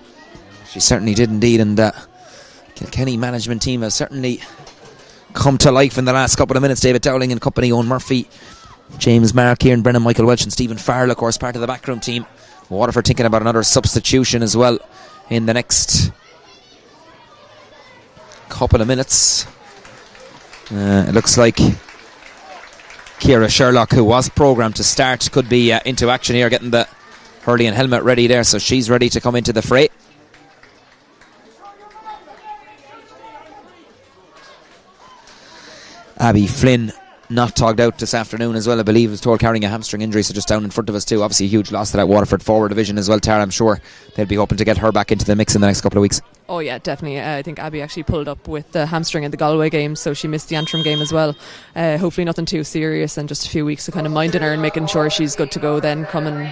She certainly did indeed, and Kilkenny management team have certainly come to life in the last couple of minutes. David Dowling and company, Owen Murphy, James Mark, Kieran Brennan, Michael Welch and Stephen Farrell, of course, part of the backroom team. Waterford thinking about another substitution as well in the next couple of minutes. It looks like Ciara Sherlock, who was programmed to start, could be into action here, getting the hurling helmet ready there, so she's ready to come into the fray. Abby Flynn not togged out this afternoon as well, I believe. Was told carrying a hamstring injury, so just down in front of us too. Obviously a huge loss to that Waterford forward division as well, Tara. I'm sure they'll be hoping to get her back into the mix in the next couple of weeks. Oh yeah, definitely. I think Abby actually pulled up with the hamstring in the Galway game, so she missed the Antrim game as well. Hopefully nothing too serious, and just a few weeks of kind of minding her and making sure she's good to go then coming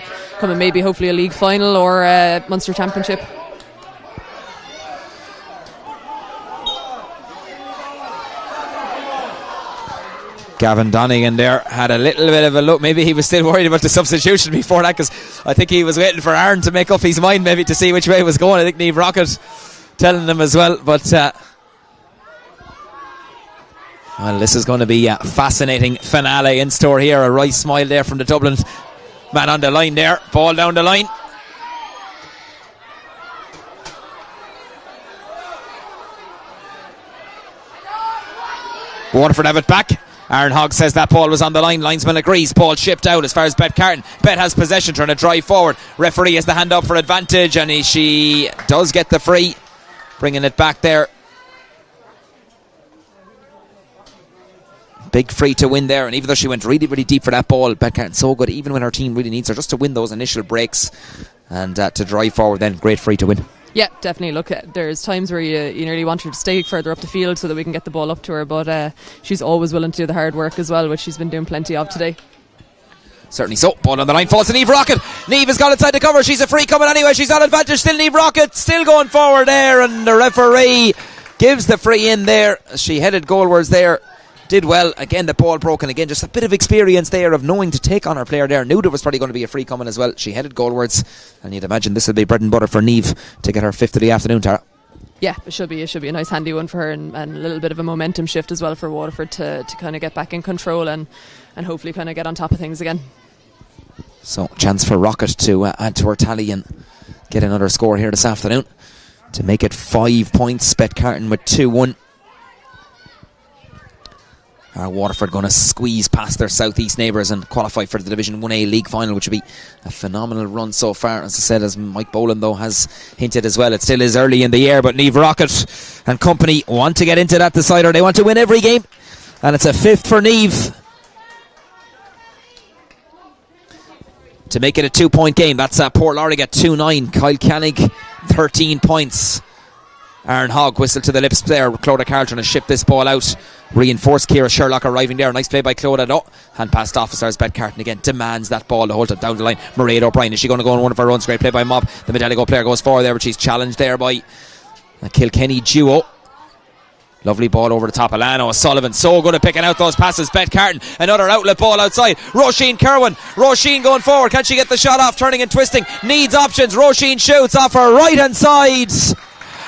maybe hopefully a league final or a Munster Championship. Gavin Donegan there had a little bit of a look. Maybe he was still worried about the substitution before that, because I think he was waiting for Aaron to make up his mind maybe to see which way it was going. I think Niamh Rocket telling them as well. But well, this is going to be a fascinating finale in store here. A right smile there from the Dublin man on the line there. Ball down the line. Waterford have it back. Aaron Hogg says that ball was on the line. Linesman agrees. Ball shipped out as far as Bet Carton. Bet has possession, trying to drive forward. Referee has the hand up for advantage, and she does get the free, bringing it back there. Big free to win there, and even though she went really, really deep for that ball, Bet Carton so good, even when her team really needs her, just to win those initial breaks and to drive forward. Then great free to win. Yeah, definitely. Look, there's times where you nearly want her to stay further up the field so that we can get the ball up to her, but she's always willing to do the hard work as well, which she's been doing plenty of today. Certainly so. Ball on the line falls to Niamh Rocket. Niamh has got inside the cover. She's a free coming anyway. She's on advantage. Still Niamh Rocket still going forward there, and the referee gives the free in there. She headed goalwards there. Did well. Again, the ball broken again. Just a bit of experience there of knowing to take on her player there. Knew there was probably going to be a free coming as well. She headed goalwards, and you'd imagine this will be bread and butter for Niamh to get her fifth of the afternoon, Tara. Yeah, it should be a nice handy one for her, and a little bit of a momentum shift as well for Waterford to kind of get back in control and hopefully kind of get on top of things again. So chance for Rocket to add to her tally and get another score here this afternoon to make it 5 points. Bet Carton with 2-1. Waterford going to squeeze past their southeast neighbours and qualify for the Division 1A League Final, which would be a phenomenal run so far. As I said, as Mike Boland though has hinted as well, it still is early in the year, but Niamh Rocket and company want to get into that decider. They want to win every game, and it's a fifth for Niamh to make it a 2-point game. That's Port Lorry at 2-9. Kyle Canning 13 points. Aaron Hogg whistled to the lips there. Clodagh Carl trying to ship this ball out. Reinforced. Ciara Sherlock arriving there. Nice play by Clodagh. No, hand past officers. Bet Carton again demands that ball to hold it down the line. Mairead O'Brien, is she going to go on one of her runs? Great play by Mob. The Medeligo player goes forward there, but she's challenged there by a Kilkenny duo. Lovely ball over the top of Lano O'Sullivan. So good at picking out those passes. Bet Carton. Another outlet ball outside. Roisin Kerwin. Roisin going forward. Can she get the shot off? Turning and twisting. Needs options. Roisin shoots off her right hand side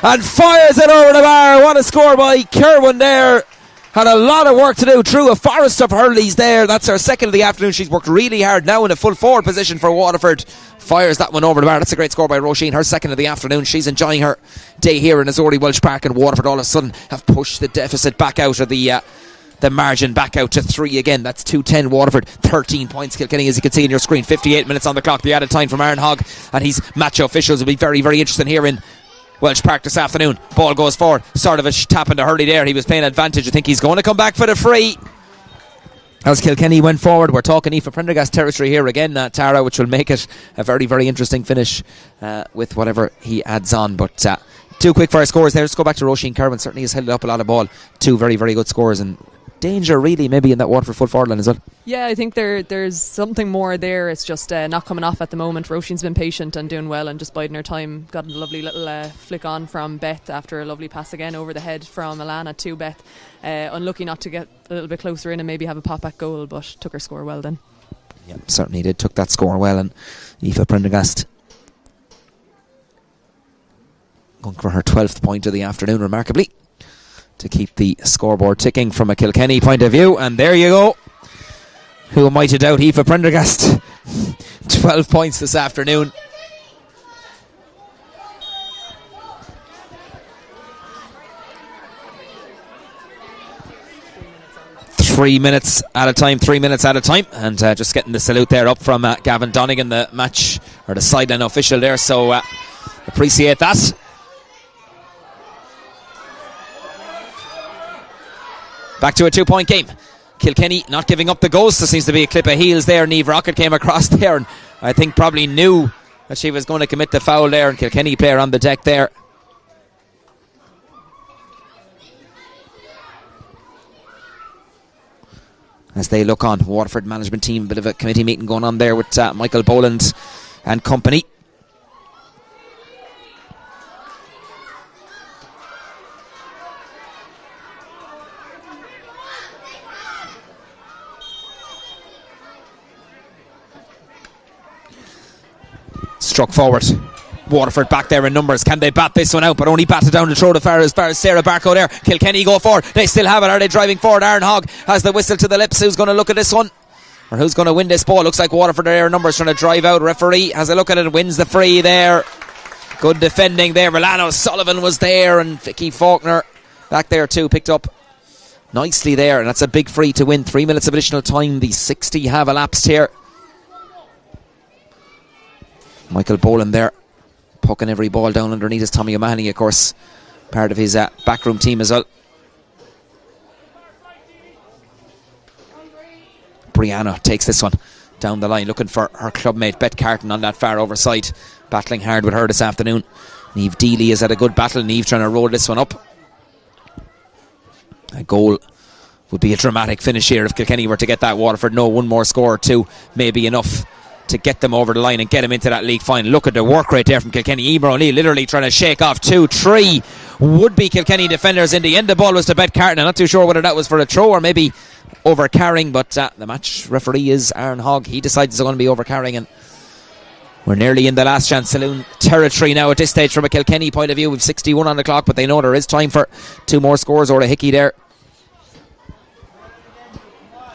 and fires it over the bar. What a score by Kerwin there. Had a lot of work to do through a forest of hurleys there. That's her second of the afternoon. She's worked really hard now in a full forward position for Waterford. Fires that one over the bar. That's a great score by Roisin. Her second of the afternoon. She's enjoying her day here in Azori Welsh Park, and Waterford all of a sudden have pushed the deficit back out of the margin back out to 3 again. That's 2-10 Waterford. 13 points Kilkenny, as you can see on your screen. 58 minutes on the clock. The added time from Aaron Hogg and his match officials will be very, very interesting here in Welsh Park this afternoon. Ball goes forward. Sort of a tap into Hurley there. He was playing advantage. I think he's going to come back for the free. As Kilkenny went forward, we're talking Aoife Prendergast territory here again, Tara, which will make it a very, very interesting finish with whatever he adds on. But 2 quick fire scores there. Let's go back to Roisin Kerwin. Certainly has held up a lot of ball. 2 very, very good scores, and danger really maybe in that Waterford full forward line as well. Yeah, I think there's something more there. It's just not coming off at the moment. Roisin's been patient and doing well and just biding her time. Got a lovely little flick on from Beth after a lovely pass again over the head from Alana to Beth. Unlucky not to get a little bit closer in and maybe have a pop back goal, but took her score well then. Yeah, certainly did. Took that score well, and Aoife Prendergast going for her 12th point of the afternoon remarkably, to keep the scoreboard ticking from a Kilkenny point of view. And there you go. Who am I to doubt Aoife Prendergast? 12 points this afternoon. Three minutes at a time. And just getting the salute there up from Gavin Donegan, the match or the sideline official there. So appreciate that. Back to a 2-point game. Kilkenny not giving up the ghost. There seems to be a clip of heels there. Niamh Rocket came across there and I think probably knew that she was going to commit the foul there, and Kilkenny player on the deck there. As they look on, Waterford management team, a bit of a committee meeting going on there with Michael Boland and company. Struck forward. Waterford back there in numbers. Can they bat this one out? But only batted down the throat as far as Sarah Barco there. Kilkenny go forward. They still have it. Are they driving forward? Aaron Hogg has the whistle to the lips. Who's going to look at this one? Or who's going to win this ball? Looks like Waterford are there in numbers trying to drive out. Referee has a look at it and wins the free there. Good defending there. Milano Sullivan was there, and Vicky Faulkner back there too. Picked up nicely there, and that's a big free to win. 3 minutes of additional time. The 60 have elapsed here. Michael Boland there, poking every ball down underneath his Tommy O'Mahony, of course, part of his backroom team as well. Brianna takes this one down the line, looking for her clubmate Beth Carton on that far overside, battling hard with her this afternoon. Niamh Deely has had a good battle. Niamh trying to roll this one up. A goal would be a dramatic finish here if Kilkenny were to get that. Waterford, no, one more score or two may be enough to get them over the line and get them into that league final. Look at the work rate there from Kilkenny. Emer O'Neill literally trying to shake off 2-3 would-be Kilkenny defenders. In the end, the ball was to Beth Carton. I'm not too sure whether that was for a throw or maybe over carrying, but the match referee is Aaron Hogg. He decides it's going to be over carrying, and we're nearly in the last chance saloon territory now at this stage from a Kilkenny point of view. We've 61 on the clock, but they know there is time for two more scores or a hickey there.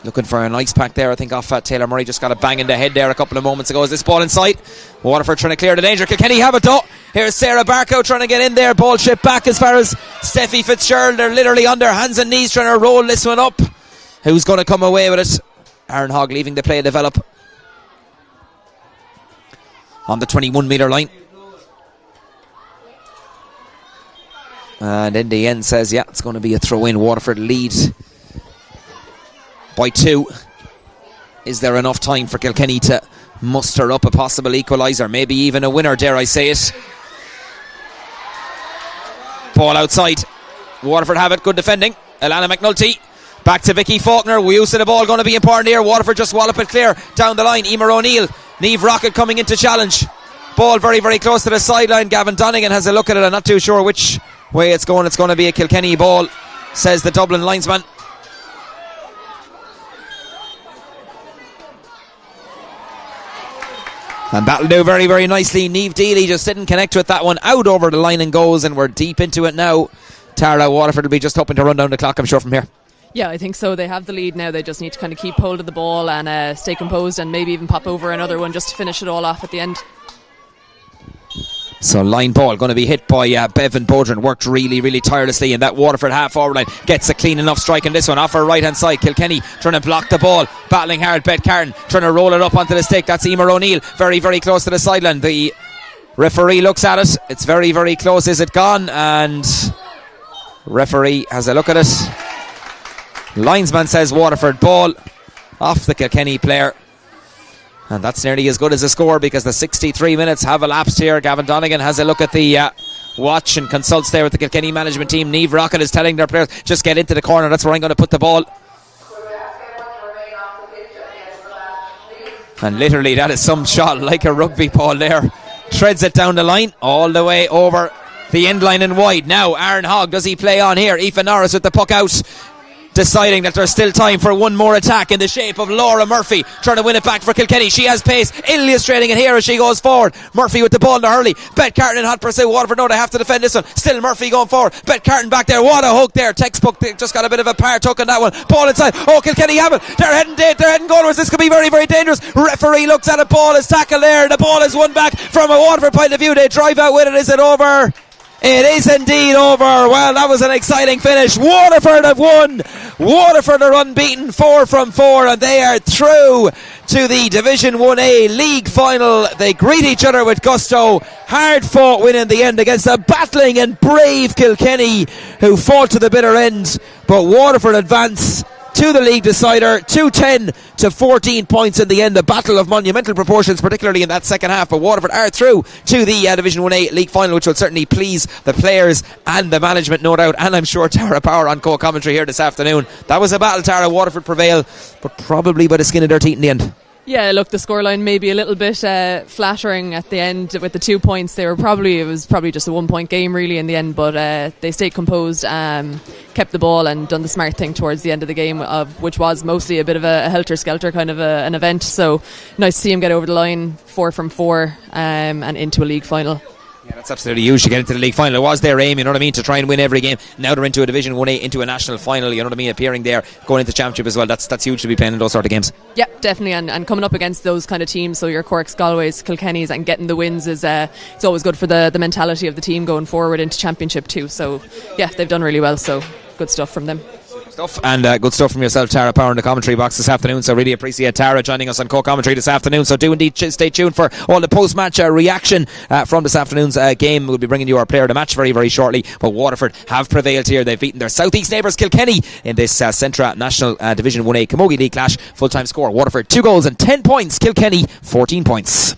Looking for a nice pack there, I think, off Taylor Murray. Just got a bang in the head there a couple of moments ago. Is this ball inside? Waterford trying to clear the danger. Kilkenny have it though. Here's Sarah Barco trying to get in there. Ball chip back as far as Steffi Fitzgerald. They're literally on their hands and knees trying to roll this one up. Who's going to come away with it? Aaron Hogg leaving the play develop on the 21 metre line. And in the end says, yeah, it's going to be a throw in. Waterford lead by 2. Is there enough time for Kilkenny to muster up a possible equaliser? Maybe even a winner, dare I say it. Ball outside. Waterford have it. Good defending. Alana McNulty. Back to Vicky Faulkner. Use of the ball going to be important here. Waterford just wallop it clear down the line. Emer O'Neill. Niamh Rocket coming into challenge. Ball very, very close to the sideline. Gavin Donegan has a look at it. I'm not too sure which way it's going. It's going to be a Kilkenny ball, says the Dublin linesman. And that'll do very, very nicely. Niamh Deely just didn't connect with that one. Out over the line and goes, and we're deep into it now. Tara, Waterford will be just hoping to run down the clock, I'm sure, from here. Yeah, I think so. They have the lead now. They just need to kind of keep hold of the ball and stay composed and maybe even pop over another one just to finish it all off at the end. So line ball going to be hit by Bevan Bodrin. Worked really, really tirelessly in that Waterford half forward line. Gets a clean enough strike in this one off her right hand side. Kilkenny trying to block the ball, battling hard. Beth Carton trying to roll it up onto the stick. That's Emer O'Neill very, very close to the sideline. The referee looks at it. It's very, very close. Is it gone? And referee has a look at it. Linesman says Waterford ball off the Kilkenny player. And that's nearly as good as a score because the 63 minutes have elapsed here. Gavin Donegan has a look at the watch and consults there with the Kilkenny management team. Niamh Rocket is telling their players, just get into the corner. That's where I'm going to put the ball. And literally that is some shot like a rugby ball there. Treads it down the line all the way over the end line and wide. Now Aaron Hogg, does he play on here? Aoife Norris with the puck out, deciding that there's still time for one more attack in the shape of Laura Murphy trying to win it back for Kilkenny. She has pace, illustrating it here as she goes forward. Murphy with the ball to Hurley. Beth Carton in hot pursuit. Waterford know they have to defend this one. Still Murphy going forward. Beth Carton back there. What a hook there. Textbook, they just got a bit of a part hook on that one. Ball inside. Oh, Kilkenny have it. They're heading goalwards. This could be very, very dangerous. Referee looks at it. Ball is tackled there. The ball is won back from a Waterford point of view. They drive out with it. Is it over? It is indeed over. Well, that was an exciting finish. Waterford have won. Waterford are unbeaten, 4 from 4, and they are through to the Division 1A League Final. They greet each other with gusto. Hard fought win in the end against a battling and brave Kilkenny who fought to the bitter end. But Waterford advance to the league decider, 2-10 to 14 points in the end. A battle of monumental proportions, particularly in that second half. But Waterford are through to the Division 1A league final, which will certainly please the players and the management, no doubt. And I'm sure Tara Power on co-commentary here this afternoon. That was a battle, Tara. Waterford prevail, but probably by the skin of their teeth in the end. Yeah, look, the scoreline may be a little bit flattering at the end with the 2 points. It was probably just a 1 point game really in the end, but they stayed composed, kept the ball and done the smart thing towards the end of the game, which was mostly a bit of a helter-skelter kind of an event. So nice to see him get over the line, 4 from 4 and into a league final. Yeah, that's absolutely huge to get into the league final. It was their aim, you know what I mean, to try and win every game. Now they're into a Division 1A, into a national final, you know what I mean, appearing there, going into championship as well. That's huge to be playing in those sort of games. Yeah, definitely, and coming up against those kind of teams, so your Corks, Galways, Kilkennys, and getting the wins is it's always good for the mentality of the team going forward into championship too. So yeah, they've done really well, so good stuff from them. And good stuff from yourself, Tara Power, in the commentary box this afternoon. So really appreciate Tara joining us on co-commentary this afternoon. So do indeed stay tuned for all the post-match reaction from this afternoon's game. We'll be bringing you our player of the match very, very shortly. But Waterford have prevailed here. They've beaten their southeast neighbours Kilkenny in this Centra National Division 1A Camogie League clash. Full-time score: Waterford 2 goals and 10 points. Kilkenny 14 points.